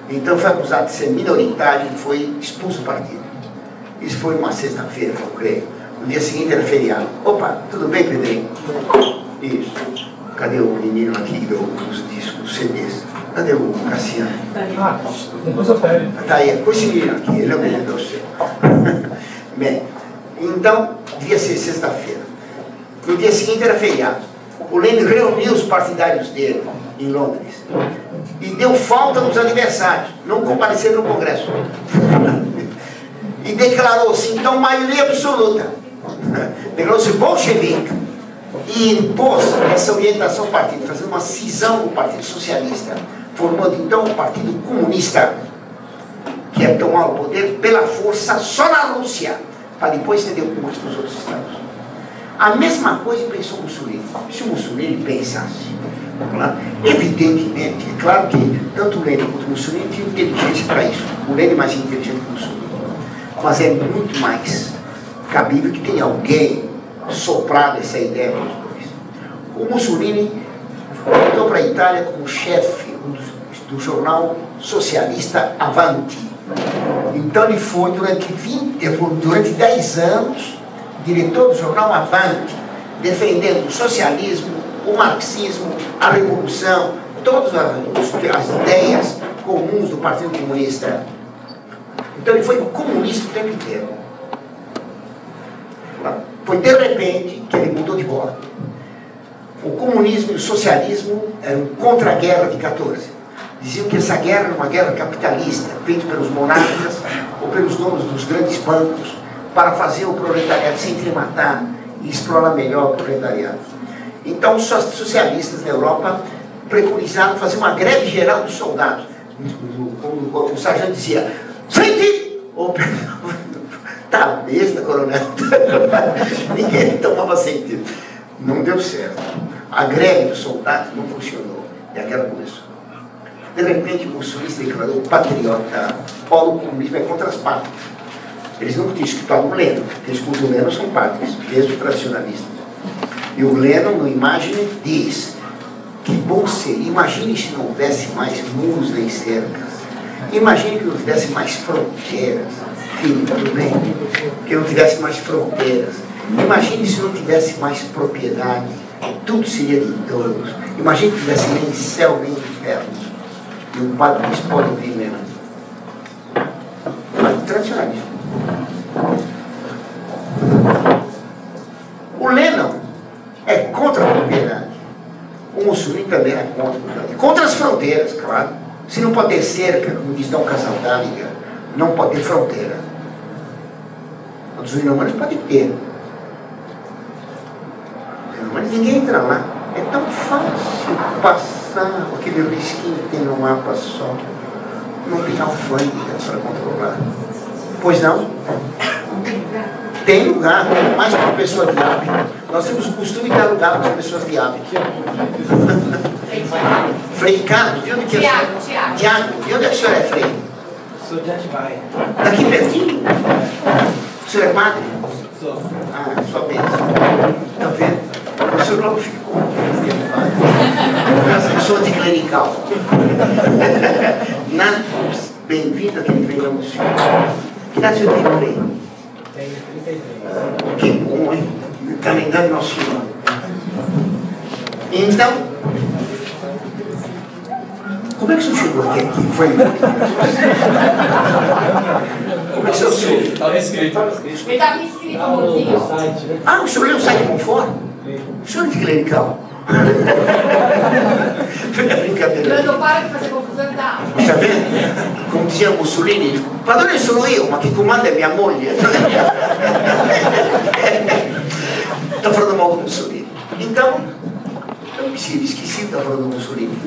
Então foi acusado de ser minoritário e foi expulso do partido. Isso foi uma sexta-feira, eu creio. No dia seguinte era feriado. Opa, tudo bem, Pedrinho? Isso. Cadê o menino aqui dos discos, dos CDs? Cadê o Cassiano? Tá aí, com esse menino aqui, ele é o menino do céu. Bem, então, devia ser sexta-feira. No dia seguinte era feriado. O Lenin reuniu os partidários dele em Londres e deu falta nos aniversários, não compareceram no Congresso. E declarou-se, então, maioria absoluta. Declarou-se bolchevique e impôs essa orientação ao partido, fazendo uma cisão do Partido Socialista, formando então o Partido Comunista, que é tomar o poder pela força só na Rússia, para depois estender o comunismo nos outros estados. A mesma coisa pensou Mussolini. Se o Mussolini pensasse, evidentemente, é claro que tanto o Lenin quanto o Mussolini tinham inteligência para isso. O Lenin é mais inteligente que o Mussolini. Mas é muito mais cabível que tenha alguém soprado essa ideia para os dois. O Mussolini voltou para a Itália como chefe do jornal socialista Avanti. Então ele foi durante 10 anos diretor do jornal Avanti, defendendo o socialismo, o marxismo, a revolução, todas as ideias comuns do Partido Comunista. Então ele foi comunista o tempo inteiro. Foi de repente que ele mudou de bordo. O comunismo e o socialismo eram contra a guerra de 14. Diziam que essa guerra era uma guerra capitalista, feita pelos monarcas ou pelos donos dos grandes bancos, para fazer o proletariado se entrematar e explorar melhor o proletariado. Então os socialistas na Europa preconizaram fazer uma greve geral dos soldados. O sargento dizia, sente! Tá besta, coronel. Ninguém tomava sentido. Não deu certo. A greve dos soldados não funcionou. E a guerra começou. De repente, o Mussolini declarou patriota. O comunismo é contra as pátrias. Eles não tinham escutado o Lenin. Quem escuta o Lenin são pátrias, mesmo tradicionalistas. E o Lenin, no Imagine, diz que bom seria. Imagine se não houvesse mais muros nem cercas. Imagine que não tivesse mais fronteiras. Filho, tudo bem? Que não tivesse mais fronteiras. Imagine se não tivesse mais propriedade. Tudo seria de todos. Imagine que tivesse nem céu nem inferno. E o padre diz, pode ouvir, Lenin. Tradicionalismo. O Lenin é contra a propriedade. O Mussolini também é contra a propriedade. Contra as fronteiras, claro. Se não pode ter cerca, como diz Dom Casaldáliga, não pode ter fronteira. Os inomanos podem ter. Mas ninguém entra lá. É tão fácil passar aquele risquinho que tem no mapa só. Não tem alfândega para controlar. Pois não? Tem lugar, mais para pessoa de hábito. Nós temos o costume de dar lugar para as pessoas de hábito. Frei Ricardo, de onde que é o senhor? Tiago, de onde é que o senhor é, Frei? Sou de Atibaia. Daqui pertinho? O senhor é padre? Sou. Ah, sua bênção. Está vendo? O senhor logo ficou. Sou anticlerical. Bem-vindo a quem veio ao senhor. Que idade o senhor tem, Frei? Tenho 33. Que bom, hein? Está lembrando nosso Senhor. Então, como é que o senhor chegou aqui? Foi? Como é que o senhor chegou? Estava escrito. Ele estava inscrito no site, né? Ah, o senhor leu o site Monfort? O senhor é anticlerical. Foi a brincadeira. Não para de fazer confusão e dá. Está vendo? Como dizia Mussolini, padrone sono io, ma chi comanda è mia moglie. Está falando mal do Mussolini. Então, eu me esqueci de estar falando do Mussolini.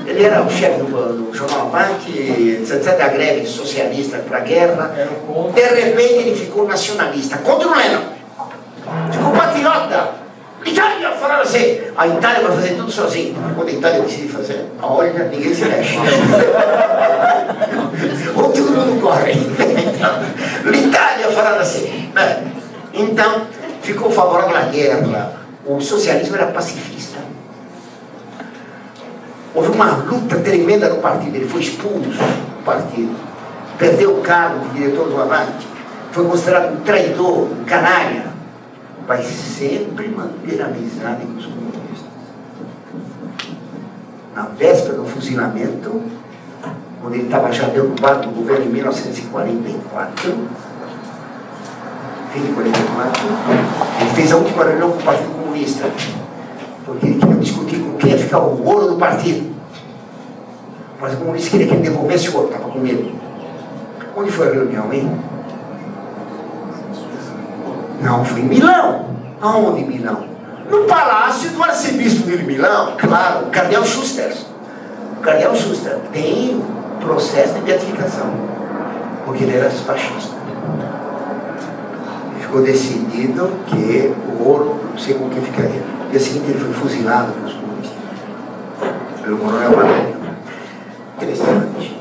Ele era o chefe do jornal Avanti, etc. da greve socialista para a guerra. De repente ele ficou nacionalista, contra o Lenin. Itália, falaram assim, a Itália vai fazer tudo sozinho. Quando a Itália decide fazer, olha, ninguém se mexe. Ou todo mundo corre. Então, a Itália falaram assim, né? Então, ficou favorável à guerra. O socialismo era pacifista. Houve uma luta tremenda no partido. Ele foi expulso do partido. Perdeu o cargo de diretor do Avante. Foi considerado um traidor, um canalha. Vai sempre manter amizade com os comunistas. Na véspera do fuzilamento, quando ele estava já derrubado do governo em 1944, fim de 44, ele fez a última reunião com o Partido Comunista, porque ele queria discutir com quem ia ficar o ouro do partido. O Partido Comunista queria que ele devolvesse o ouro, estava com medo. Onde foi a reunião, hein? Não, foi em Milão. Aonde em Milão? No palácio do arcebispo de Milão, claro, o cardeal Schuster. O cardeal Schuster tem processo de beatificação, porque ele era fascista. Ficou decidido que o ouro, não sei com quem ficaria. No dia seguinte ele foi fuzilado pelos comunistas, pelo coronel Valério. Interessante.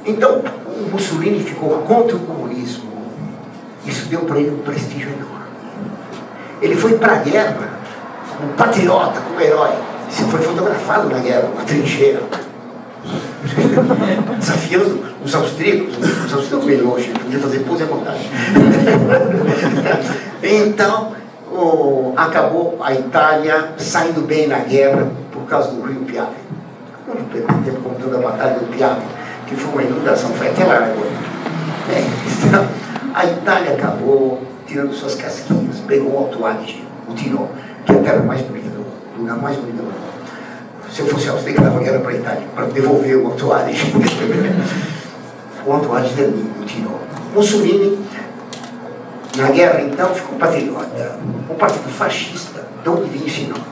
Então, o Mussolini ficou contra o comunismo. Isso deu para ele um prestígio enorme. Ele foi para a guerra, um patriota, como herói. Ele foi fotografado na guerra, uma trincheira. Desafiando os austríacos bem longe, podia fazer pose à vontade. Então, acabou a Itália saindo bem na guerra por causa do rio Piave. Não perdi tempo contando a batalha do Piave, que foi uma inundação, foi aquela água. Então, a Itália acabou tirando suas casquinhas, pegou o Alto Adige, o Tirol, que é a terra mais bonita do mundo, o lugar mais bonito do mundo. Se eu fosse austríaco, eu dava guerra para a Itália, para devolver o Alto Adige. O Alto Adige é lindo, o Tirol. Mussolini, na guerra então, ficou patriota. Um partido fascista, de onde vinha esse nome?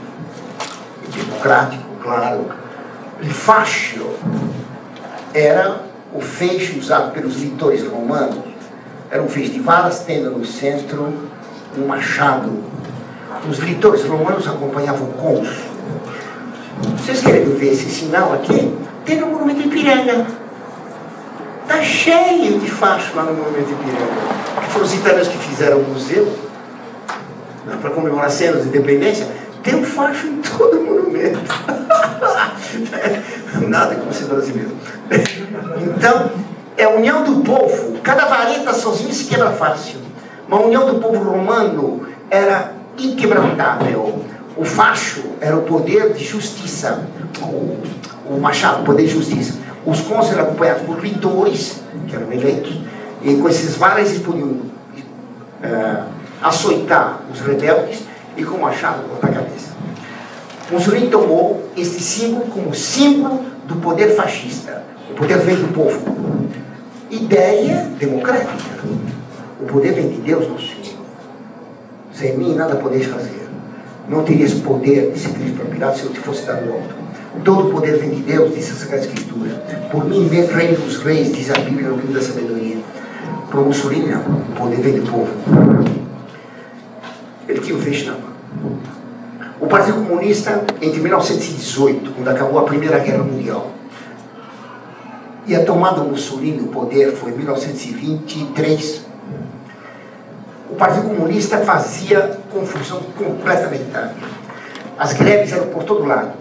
Democrático, claro. O fascio era o feixe usado pelos litores romanos. Era um feixe de varas, tendo no centro um machado. Os litores romanos acompanhavam o cônsul. Vocês querem ver esse sinal aqui? Tem no Monumento Ipiranga. Está cheio de facho lá no Monumento Ipiranga. Que foram os italianos que fizeram o museu, para comemorar cenas de independência. Tem um facho em todo o monumento. Nada como ser brasileiro. Então, é a união do povo. Cada vareta sozinha se quebra fácil. Mas a união do povo romano era inquebrantável. O facho era o poder de justiça. O machado, o poder de justiça. Os cônsules eram acompanhados por litores, que eram eleitos, e com esses varas eles podiam açoitar os rebeldes e com o machado cortar a cabeça. Mussolini tomou este símbolo como símbolo do poder fascista. O poder vem do povo. Ideia democrática. O poder vem de Deus, nosso Senhor. Sem mim nada podeis fazer. Não terias poder de ser Cristo para Pilatos se eu te fosse dado alto. Todo o poder vem de Deus, diz a Sagrada Escritura. Por mim vem o reino dos reis, diz a Bíblia no livro da sabedoria. Para o Mussolini não. O poder vem do povo. Ele tinha o feixe na mão. O Partido Comunista, entre 1918, quando acabou a Primeira Guerra Mundial, e a tomada do Mussolini do poder foi em 1923, o Partido Comunista fazia confusão completamente. As greves eram por todo lado.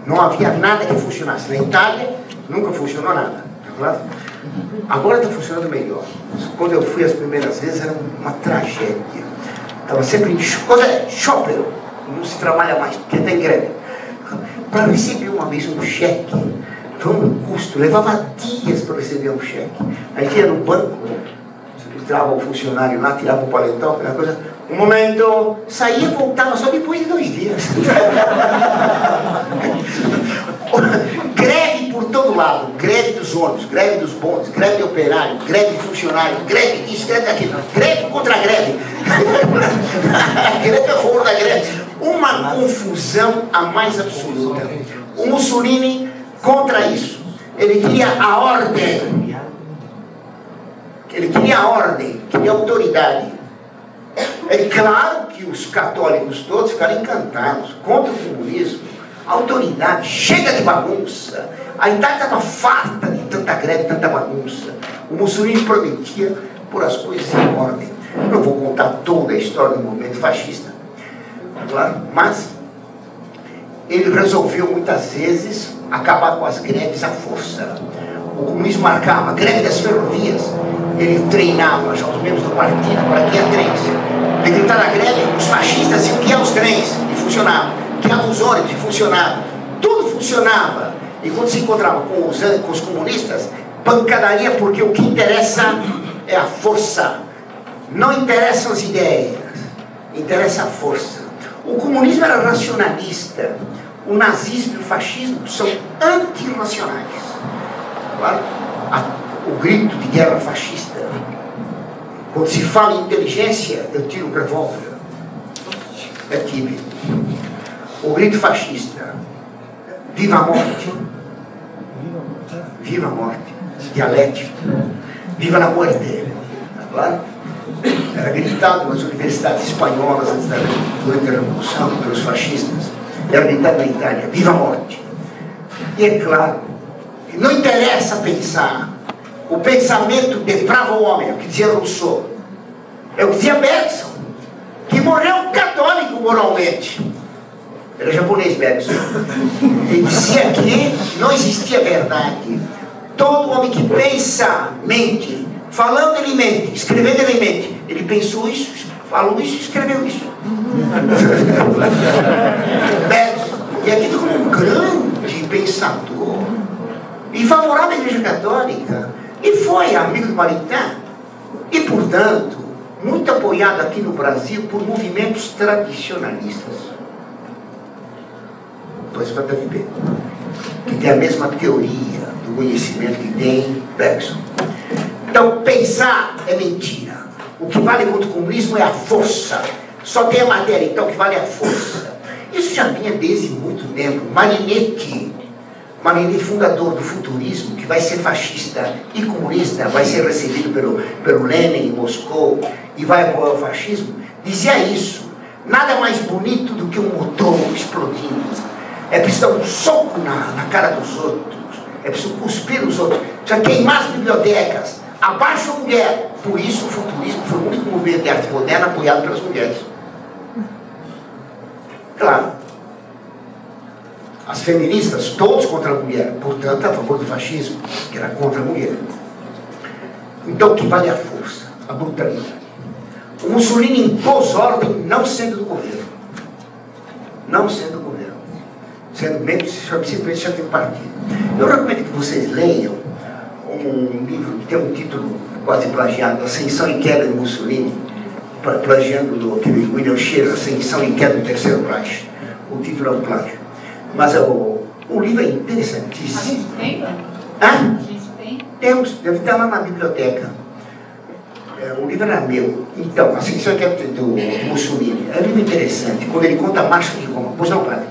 Não havia nada que funcionasse. Na Itália, nunca funcionou nada. Agora está funcionando melhor. Quando eu fui as primeiras vezes, era uma tragédia. Estava sempre em shopping. Não se trabalha mais, porque está em greve. Para receber uma vez um cheque, foi um custo. Levava dias para receber um cheque. A gente ia no banco, entrava o funcionário lá, tirava o paletó, aquela coisa. Um momento, saía e voltava só depois de 2 dias. Greve por todo lado. Greve dos ônibus, greve dos bondes, greve de operário, greve de funcionário, greve disso, greve daquilo. Greve contra greve. Greve a favor da greve. Uma confusão a mais absoluta. O Mussolini contra isso. Ele queria a ordem. Ele queria a ordem, queria a autoridade. É claro que os católicos todos ficaram encantados contra o comunismo. A autoridade, chega de bagunça. A Itália estava farta de tanta greve, tanta bagunça. O Mussolini prometia pôr as coisas em ordem. Não vou contar toda a história do movimento fascista, claro, mas ele resolveu muitas vezes acabar com as greves à força. O comunismo marcava a greve das ferrovias. Ele treinava já os membros do partido para guiar trens. Decretar a greve, os fascistas iam guiar os trens e funcionava. Guiar os ônibus e funcionava. Tudo funcionava. E quando se encontrava com os comunistas, pancadaria, porque o que interessa é a força. Não interessam as ideias, interessa a força. O comunismo era racionalista. O nazismo e o fascismo são antirracionais. Claro, o grito de guerra fascista. Quando se fala em inteligência, eu tiro o revólver. É típico. O grito fascista. Viva a morte. Viva a morte. Dialético. Viva la muerte. Claro. Era gritado nas universidades espanholas durante a Revolução pelos fascistas. Era gritado na Itália. Viva a morte. E é claro, não interessa pensar. O pensamento deprava o homem, é o que dizia Rousseau. É o que dizia Bergson, que morreu católico moralmente. Era japonês, Bergson. Ele dizia que não existia verdade. Todo homem que pensa, mente. Falando, ele mente. Escrevendo, ele mente. Ele pensou isso, falou isso, escreveu isso. Bergson. E aqui como um grande pensador. E favorável à Igreja Católica. E foi amigo do Maritain. E, portanto, muito apoiado aqui no Brasil por movimentos tradicionalistas. Pois para ver, que tem a mesma teoria do conhecimento que tem Bergson. Então, pensar é mentira. O que vale contra o comunismo é a força. Só tem a matéria, então o que vale é a força. Isso já vinha desde muito tempo. Marinetti, fundador do futurismo, que vai ser fascista e comunista, vai ser recebido pelo Lenin em Moscou e vai apoiar o fascismo, dizia isso. Nada mais bonito do que um motor explodindo. É preciso dar um soco na cara dos outros. É preciso cuspir os outros. Precisa queimar as bibliotecas. Abaixo a mulher. Por isso o futurismo foi o único movimento de arte moderna apoiado pelas mulheres. Claro. As feministas, todos contra a mulher, portanto, a favor do fascismo, que era contra a mulher. Então, o que vale é a força, a brutalidade. O Mussolini impôs ordem não sendo do governo. Não sendo do governo. Sendo membro, simplesmente já tem partido. Eu recomendo que vocês leiam um livro que tem um título quase plagiado, Ascensão e Queda de Mussolini, plagiando do William Scherer, Ascensão e Queda do Terceiro Reich. O título é um plágio. Mas o livro é interessantíssimo. A gente tem? Hã? A gente tem? Temos, deve estar lá na biblioteca. O livro era meu. Então, Ascensão e Queda do Mussolini. É um livro interessante, quando ele conta a marcha de Roma. Pois não, padre?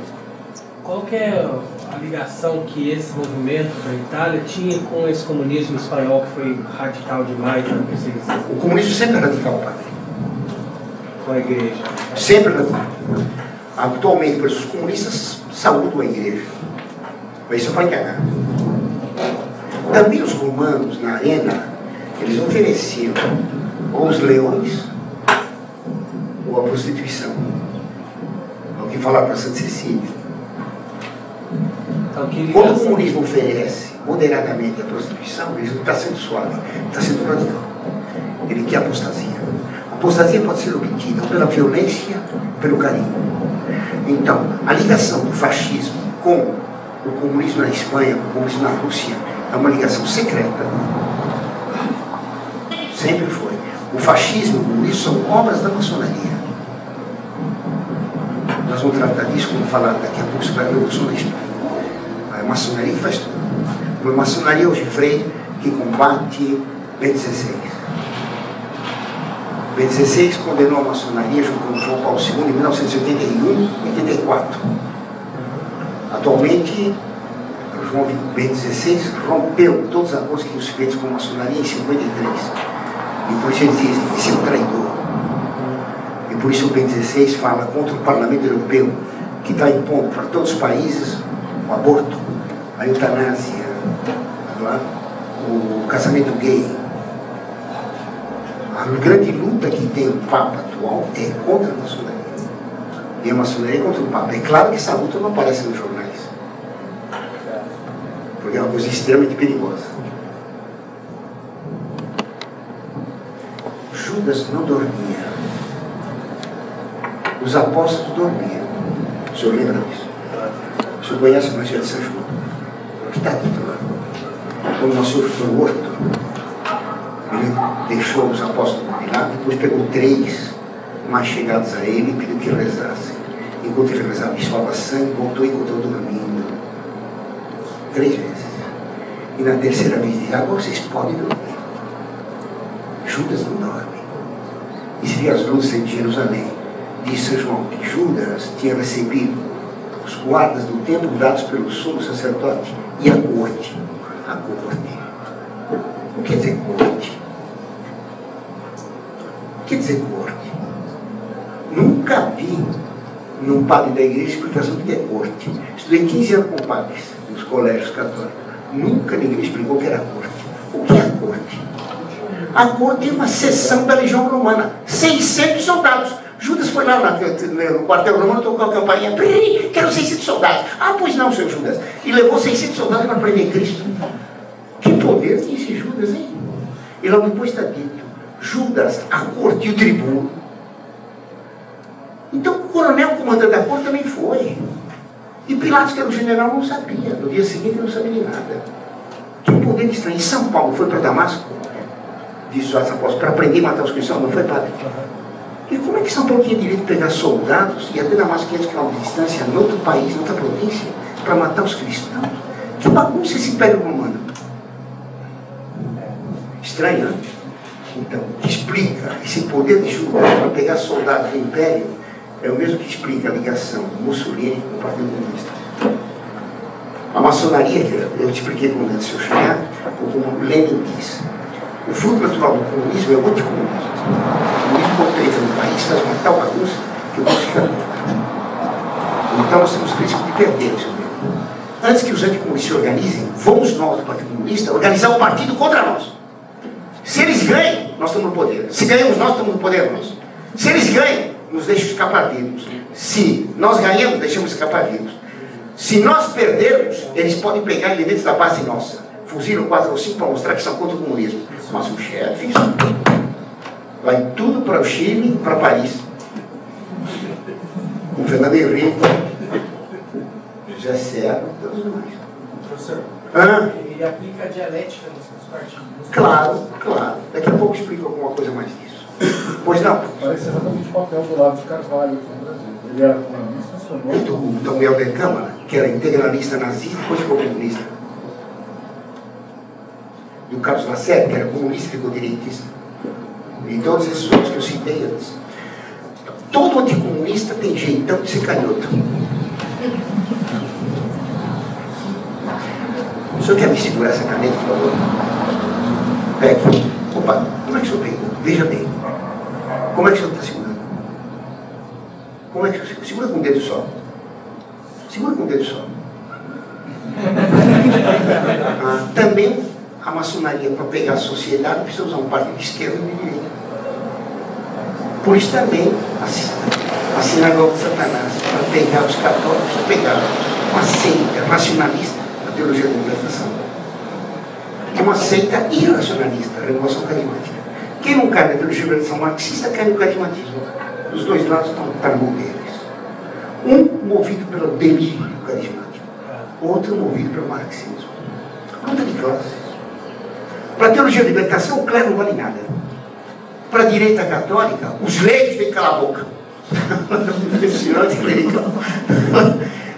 Qual que é a ligação que esse movimento da Itália tinha com esse comunismo espanhol que foi radical demais na perseguição? O comunismo sempre é radical, padre. Com a igreja? Sempre radical. Atualmente, por isso, os comunistas saúdam a igreja. Mas isso vai enganar. Também os romanos, na arena, eles ofereciam ou os leões ou a prostituição. Alguém falar para Santa Cecília. Então, quando o comunismo oferece moderadamente a prostituição, ele não está sendo suave, está sendo radical. Ele quer apostasia. A apostasia pode ser obtida pela violência, pelo carinho. Então, a ligação do fascismo com o comunismo na Espanha, com o comunismo na Rússia, é uma ligação secreta. Sempre foi. O fascismo e o comunismo são obras da maçonaria. Nós vamos tratar disso quando falar daqui a pouco sobre a Revolução da Espanha. A maçonaria que faz tudo. Foi a maçonaria hoje Freire que combate Bento XVI. Bento XVI condenou a maçonaria junto com João Paulo II em 1981 e 84. Atualmente, João Bento XVI rompeu todos os acordos que tinham feitos com a maçonaria em 53. E por isso eles dizem, esse é um traidor. por isso o Bento XVI fala contra o Parlamento Europeu, que está impondo para todos os países o aborto, a eutanásia, o casamento gay. A grande luta que tem o Papa atual é contra a maçonaria. E a maçonaria é contra o Papa. É claro que essa luta não aparece nos jornais, porque é uma coisa extremamente perigosa. Judas não dormia. Os apóstolos dormiam. O senhor lembra disso? O senhor conhece o Evangelho de São João? O que está dito lá? Quando nosso Senhor foi morto, ele deixou os apóstolos de lado, depois pegou 3 mais chegados a ele e pediu que rezassem. Enquanto ele rezava, suava sangue, voltou e encontrou dormindo 3 vezes. E na terceira vez disse: agora vocês podem dormir. Judas não dorme. E se vê as luzes de Jerusalém. Diz São João que Judas tinha recebido os guardas do templo dados pelo sumo sacerdote e a corte. A corte. O que quer dizer corte? O que quer dizer corte? Nunca vi num padre da igreja explicação do que é corte. Estudei 15 anos com padres nos colégios católicos. Nunca ninguém explicou o que era corte. O que é a corte? A corte é uma seção da legião romana. 600 soldados. Judas foi lá no quartel romano, tocou a campainha. Quero 600 soldados. Ah, pois não, seu Judas. E levou 600 soldados para prender Cristo. Que poder tinha esse Judas, hein? E logo depois está dito: Judas, a corte e o tribuno. Então o coronel, o comandante da corte, também foi. E Pilatos, que era o general, não sabia. No dia seguinte ele não sabia de nada. Que poder estranho. E São Paulo foi para Damasco, diz os Atos Apóstolos, para prender e matar os cristãos, não foi, padre? E como é que São Paulo tinha direito de pegar soldados e até Damasco 500 km de distância, em outro país, em outra província, para matar os cristãos? Que bagunça esse Império Romano. Estranho, né? Então, o que explica esse poder de Judas para pegar soldados do Império é o mesmo que explica a ligação do Mussolini com o Partido Comunista. A maçonaria, que eu te expliquei como antes, seu Chayat, ou como Lenin diz, o fruto natural do comunismo é o anticomunismo. O comunismo, quando entra no país, faz uma tal bagunça que o mundo fica louco. Então nós temos risco de perder isso mesmo. Antes que os anticomunistas se organizem, vamos nós do Partido Comunista organizar um partido contra nós. Se eles ganham, nós estamos no poder. Se ganhamos nós, estamos no poder nós. Se eles ganham, nos deixam escapar vivos. Se nós ganhamos, deixamos escapar vivos. Se nós perdermos, eles podem pegar elementos da base nossa. Fuzilam 4 ou 5 para mostrar que são contra o comunismo. Mas o chefe vai tudo para o Chile, para Paris. O Fernando Henrique, José Serra, todos nós. Professor, ele aplica a dialética nos partidos. Claro, claro. Daqui a pouco eu explico alguma coisa mais disso. Pois não? Parece exatamente o papel do Olavo de Carvalho aqui no Brasil. Ele era comunista, se tornou. Do Helder Câmara, que era integralista nazista, depois ficou comunista. Do Carlos Lacerda, que era comunista e ficou direitista. E todos esses outros que eu citei antes. Todo anticomunista tem jeitão de ser canhoto. O senhor quer me segurar essa caneta, por favor? Pegue. Opa, como é que o senhor pegou? Veja bem. Como é que o senhor está segurando? Como é que o senhor segura com o dedo só? Segura com o dedo só. Também a maçonaria, para pegar a sociedade, precisa usar um partido de esquerda e de direita. Por isso também a sinagoga de Satanás, para pegar os católicos, pegar uma seita racionalista da teologia da libertação. É uma seita irracionalista, a renovação carismática. Quem não cai na teologia da libertação marxista cai no carismatismo. Os dois lados estão na mão deles. Um movido pelo delírio carismático, outro movido pelo marxismo. Luta de classes. Para a teologia da libertação, o clero não vale nada. Para a direita católica, os leigos têm que calar a boca.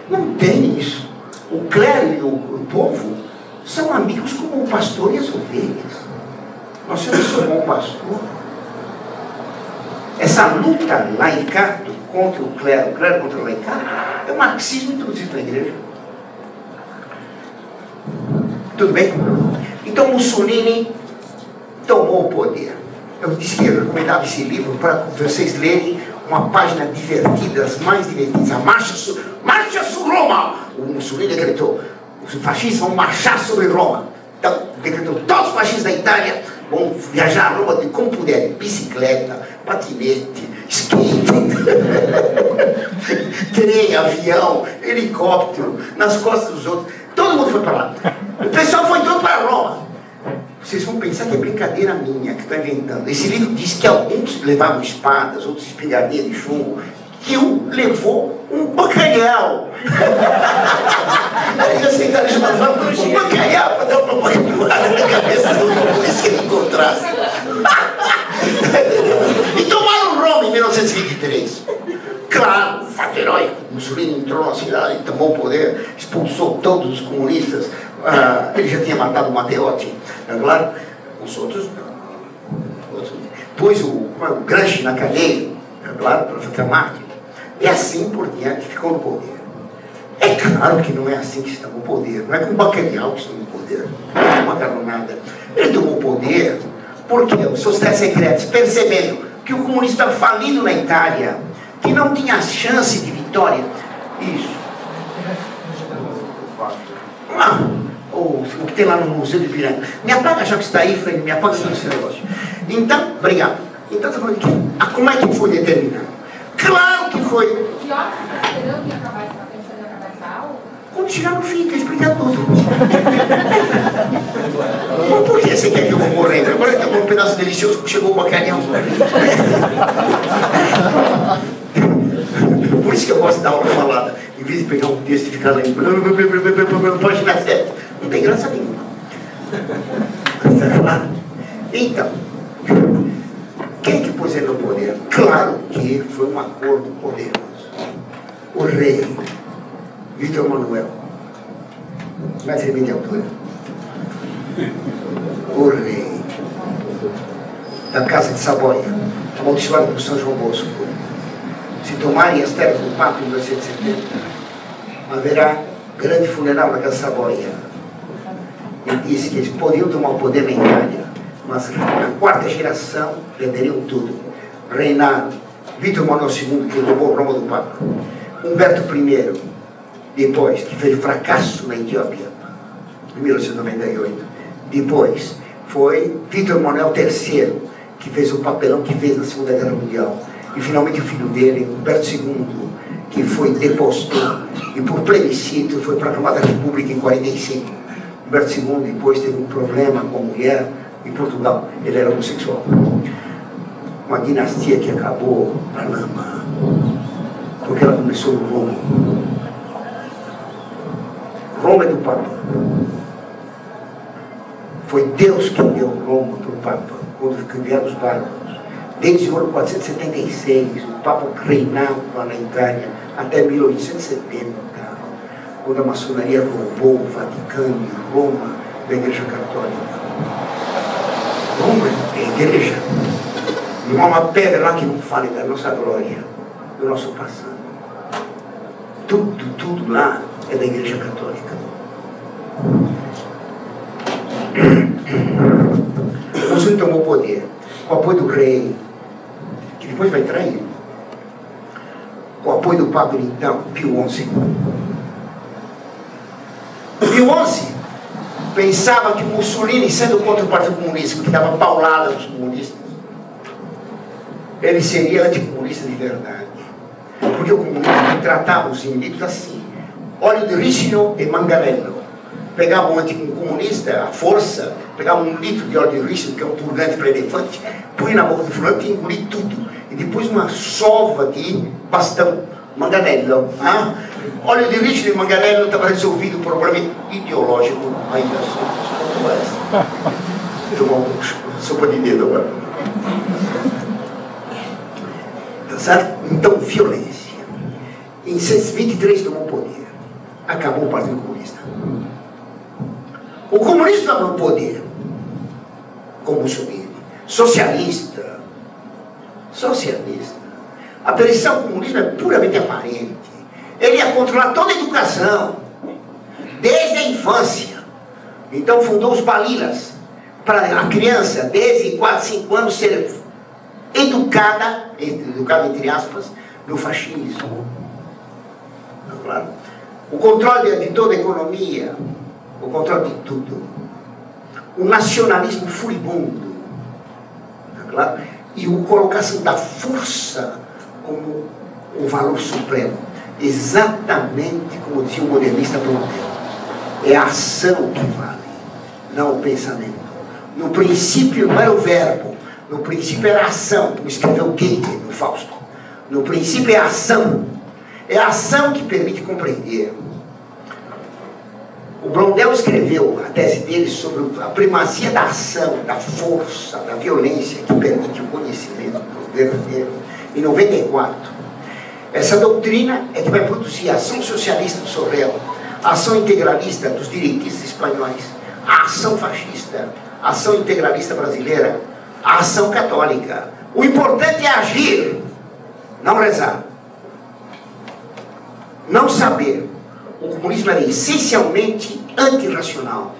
Não tem isso. O clero e o povo são amigos como o pastor e as ovelhas. Nós temos um bom pastor. Essa luta laicato contra o clero contra o laicato, é o marxismo introduzido na igreja. Tudo bem? Então Mussolini tomou o poder. Eu disse que eu recomendava esse livro para vocês lerem uma página divertida, das mais divertidas, a Marcha su Roma. O Mussolini decretou, os fascistas vão marchar sobre Roma. Então, decretou, todos os fascistas da Itália vão viajar a Roma como puderem, bicicleta, patinete, skate, trem, avião, helicóptero, nas costas dos outros. Todo mundo foi para lá. O pessoal foi todo para Roma. Vocês vão pensar que é brincadeira minha que estou inventando. Esse livro diz que alguns levavam espadas, outros espingardias de chumbo, que um levou um bacalhau. Aí aceitaram chamar um bacalhau para dar uma bacalhada na cabeça do comunista que ele encontrasse. E tomaram Roma em 1923. Claro, fato heróico. Mussolini entrou na cidade, tomou o poder, expulsou todos os comunistas. Ele já tinha matado o Matteotti, claro. Os outros não. Pôs o Gramsci na cadeia, claro, para ficar mártir. E assim por diante ficou no poder. É claro que não é assim que está no poder. Não é com o bacalhau que está no poder. Não é uma macaronada. Ele tomou o poder porque os sociedades secretas, percebendo que o comunismo estava falindo na Itália, que não tinha chance de vitória. Isso. O que tem lá no Museu de Ipiranga. Me apaga, já que está aí, Fred, me apaga esse negócio. Então, obrigado. Então, estou falando que, como é que foi determinado? Claro que foi. Que hora você está esperando que acabar essa aula? Quando chegar no fim, que explicar tudo. Mas por que você quer que eu vou morrer? Agora que um pedaço delicioso, chegou o bacalhau. Por isso que eu gosto de dar aula falada. Em vez de pegar um texto e ficar lembrando, página 7. Não tem graça nenhuma. Então, quem que pôs ele no poder? Claro que foi um acordo poderoso. O rei, Vítor Manuel, mais de minha altura. O rei da Casa de Saboia, amaldiçoado por São João Bosco. Se tomarem as terras do Papa em 1970, haverá grande funeral na Casa de Saboia. Ele disse que eles podiam tomar o poder na Itália, mas na quarta geração perderiam tudo. Reinado, Vítor Manuel II, que roubou Roma do Papa. Humberto I, depois, que fez fracasso na Etiópia, em 1998. Depois, foi Vítor Manuel III, que fez o papelão que fez na Segunda Guerra Mundial. E finalmente o filho dele, Humberto II, que foi deposto e por plebiscito foi proclamada a República em 1945. Humberto II depois teve um problema com a mulher em Portugal. Ele era homossexual. Uma dinastia que acabou na lama, porque ela começou no Roma. Roma é do Papa. Foi Deus que deu Roma para o Papa, quando vieram os bárbaros. Desde o ano 476, o Papa reinava na Itália até 1870, quando a maçonaria roubou o Vaticano e Roma da Igreja Católica. Roma é a igreja. Não há uma pedra lá que não fale da nossa glória, do nosso passado. Tudo lá é da Igreja Católica. Mussolini tomou o poder com o apoio do rei, que depois vai trair, com o apoio do Papa então, Pio XI. Pio XI pensava que Mussolini, sendo contra o Partido Comunista, que dava paulada nos comunistas, ele seria anticomunista de verdade. Porque o comunismo tratava os inimigos assim: óleo de ricino e manganello. Pegava um anticomunista, a força, pegava um litro de óleo de ricino, que é um purgante para elefante, punha na boca do fulano e engolia tudo. E depois uma sova de bastão, manganello. Óleo de ricino e manganello estava resolvido o problema ideológico ainda assim. Tomar uma sopa de dedo agora. Certo? Então, violência. Em 1923 tomou o poder. Acabou o Partido Comunista. O comunismo estava no poder, como Mussolini. Socialista. A perseguição ao comunismo é puramente aparente. Ele ia controlar toda a educação, desde a infância. Então fundou os balilas, para a criança, desde 4, 5 anos, ser educada entre aspas, no fascismo. Claro. O controle de toda a economia, o controle de tudo. O nacionalismo furibundo, claro? E a colocação da força como o valor supremo. Exatamente como dizia o modernista Blondel. É a ação que vale, não o pensamento. No princípio não era o verbo, no princípio era a ação, como escreveu Goethe no Fausto. No princípio é a ação. É a ação que permite compreender. O Blondel escreveu a tese dele sobre a primazia da ação, da força, da violência que permite o conhecimento verdadeiro, em 94. Essa doutrina é que vai produzir a ação socialista do Sorrel, a ação integralista dos direitistas espanhóis, a ação fascista, a ação integralista brasileira, a ação católica. O importante é agir, não rezar, não saber. O comunismo era essencialmente antirracional,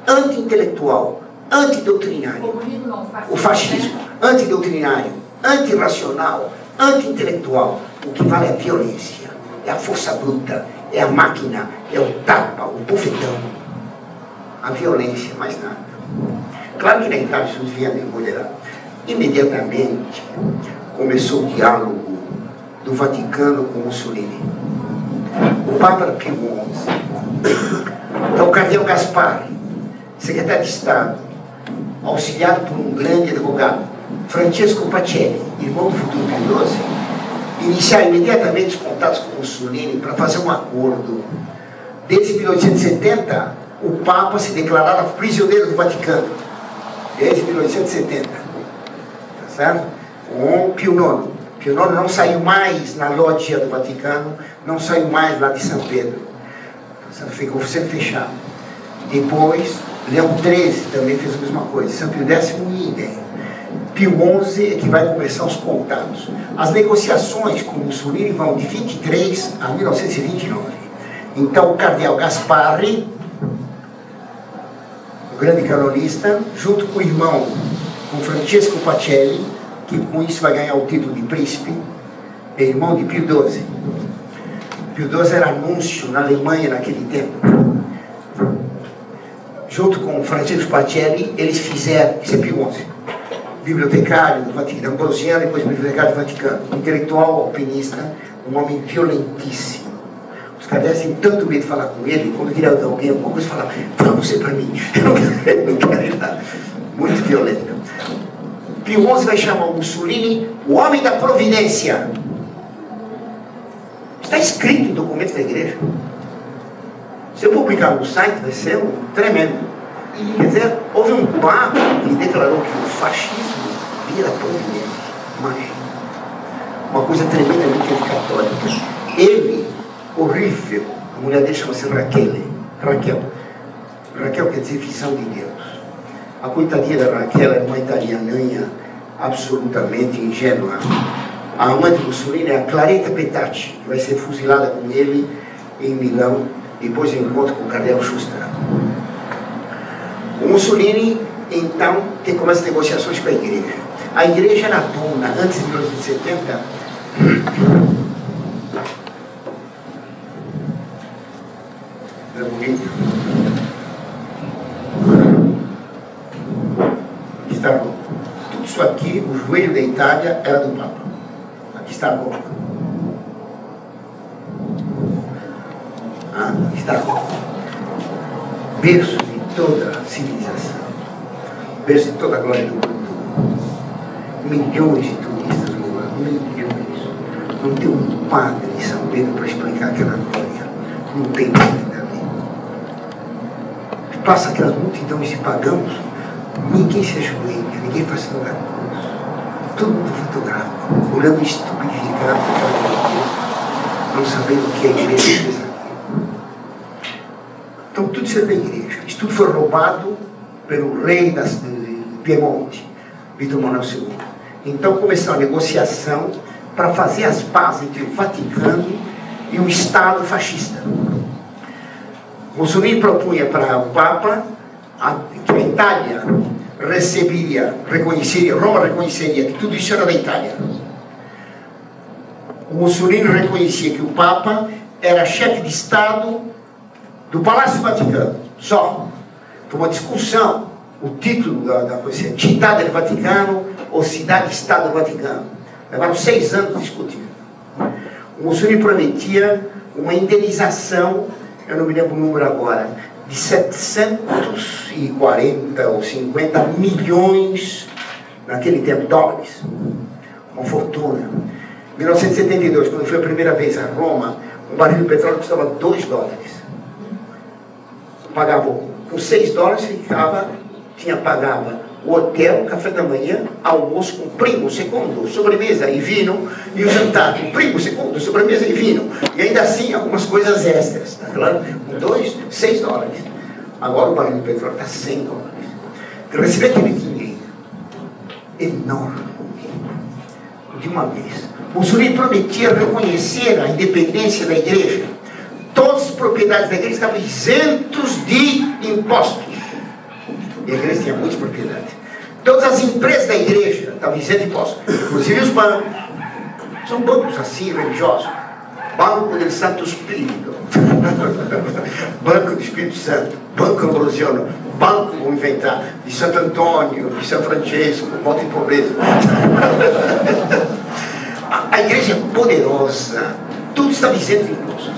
anti-intelectual, antidoutrinário. O fascismo, antidoutrinário, antirracional, anti-intelectual. O que vale é a violência, é a força bruta, é a máquina, é o tapa, o bufetão. A violência, mais nada. Claro que na Itália isso devia moderar. Imediatamente começou o diálogo do Vaticano com Mussolini. O Papa era Pio XI. Então o cardeal Gasparri, secretário de Estado, auxiliado por um grande advogado, Francesco Pacelli, irmão do futuro Pio XII, iniciaram imediatamente os contatos com Mussolini para fazer um acordo. Desde 1870, o Papa se declarava prisioneiro do Vaticano. Desde 1870. Tá certo? Com Pio IX. Pio IX não saiu mais na lógia do Vaticano, não saiu mais lá de São Pedro. Ficou sempre fechado. Depois, Leão XIII também fez a mesma coisa. São Pio X, idem. Pio XI é que vai começar os contatos. As negociações com Mussolini vão de 23 a 1929. Então, o cardeal Gasparri, o grande canonista, junto com o irmão, com Francesco Pacelli, que com isso vai ganhar o título de príncipe, é irmão de Pio XII. Pio XII era anúncio na Alemanha naquele tempo. Junto com Francesco Pacelli, eles fizeram, isso é Pio XI, bibliotecário do Vaticano, ambrosiano, depois bibliotecário do Vaticano, intelectual, alpinista, um homem violentíssimo. Os cardeais têm tanto medo de falar com ele, quando queria alguém alguma coisa, fala você para mim, eu não quero ir lá. Muito violento. Pio XI vai chamar o Mussolini o homem da providência. Está escrito em documentos da igreja. Se eu publicar no site, vai ser um tremendo. Quer dizer, houve um papa que declarou que o fascismo vira providência. Imagina. Uma coisa tremendamente anticatólica. Ele, horrível, a mulher dele chama-se Raquel. Raquel quer dizer visão de Deus. A coitadinha da Raquel era uma italianinha absolutamente ingênua. A amante do Mussolini é a Claretta Petacci, que vai ser fuzilada com ele em Milão, depois de um encontro com o cardeal Schuster. O Mussolini, então, começa negociações com a igreja. A igreja era dona, antes de 1970, era bonito. Aqui está Roma. Tudo isso aqui, o joelho da Itália era do Papa. Aqui está Roma. Aqui está Roma. Berço de toda a civilização. Berço de toda a glória do mundo. Milhões de turistas no ano. Milhões. Não tem um padre em São Pedro para explicar aquela glória. Não tem nada ali. Passa aquelas multidões de pagãos, ninguém se ajoelha, ninguém faz sinal da cruz. Todo mundo fotografa, olhando estupificado não sabendo o que a igreja fez aqui. Então tudo isso é da igreja. Isso tudo foi roubado pelo rei de Piemonte, Vítor Manuel II. Então começou a negociação para fazer as pazes entre o Vaticano e o Estado fascista. Mussolini propunha para o Papa que a Itália Roma reconheceria que tudo isso era da Itália. O Mussolini reconhecia que o Papa era chefe de Estado do Palácio Vaticano, só. Foi uma discussão, o título da coisa, Città del Vaticano ou Cidade-Estado do Vaticano. Levaram 6 anos discutindo. O Mussolini prometia uma indenização, eu não me lembro o número agora, de 740 ou 50 milhões, naquele tempo, dólares. Uma fortuna. Em 1972, quando foi a primeira vez a Roma, um barril de petróleo custava 2 dólares. Pagava com 6 dólares, pagava o hotel, café da manhã, almoço com primo, segundo, sobremesa e vinho, e o jantar com primo, segundo, sobremesa e vinho. E ainda assim, algumas coisas extras, tá claro? 6 dólares. Agora o barril de petróleo está 100 dólares. Então, receber aquele dinheiro enorme, de uma vez. Mussolini prometia reconhecer a independência da igreja. Todas as propriedades da igreja estavam isentos de impostos. E a igreja tinha muitas propriedades. Todas as empresas da igreja estavam isentas de impostos. Inclusive os bancos. São bancos assim, religiosos. Banco del Santo Espírito. Banco do Espírito Santo. Banco Ambrosiano. Banco, vamos inventar, de Santo Antônio, de São Francesco, volta em pobreza. A igreja é poderosa. Tudo estava isento de impostos.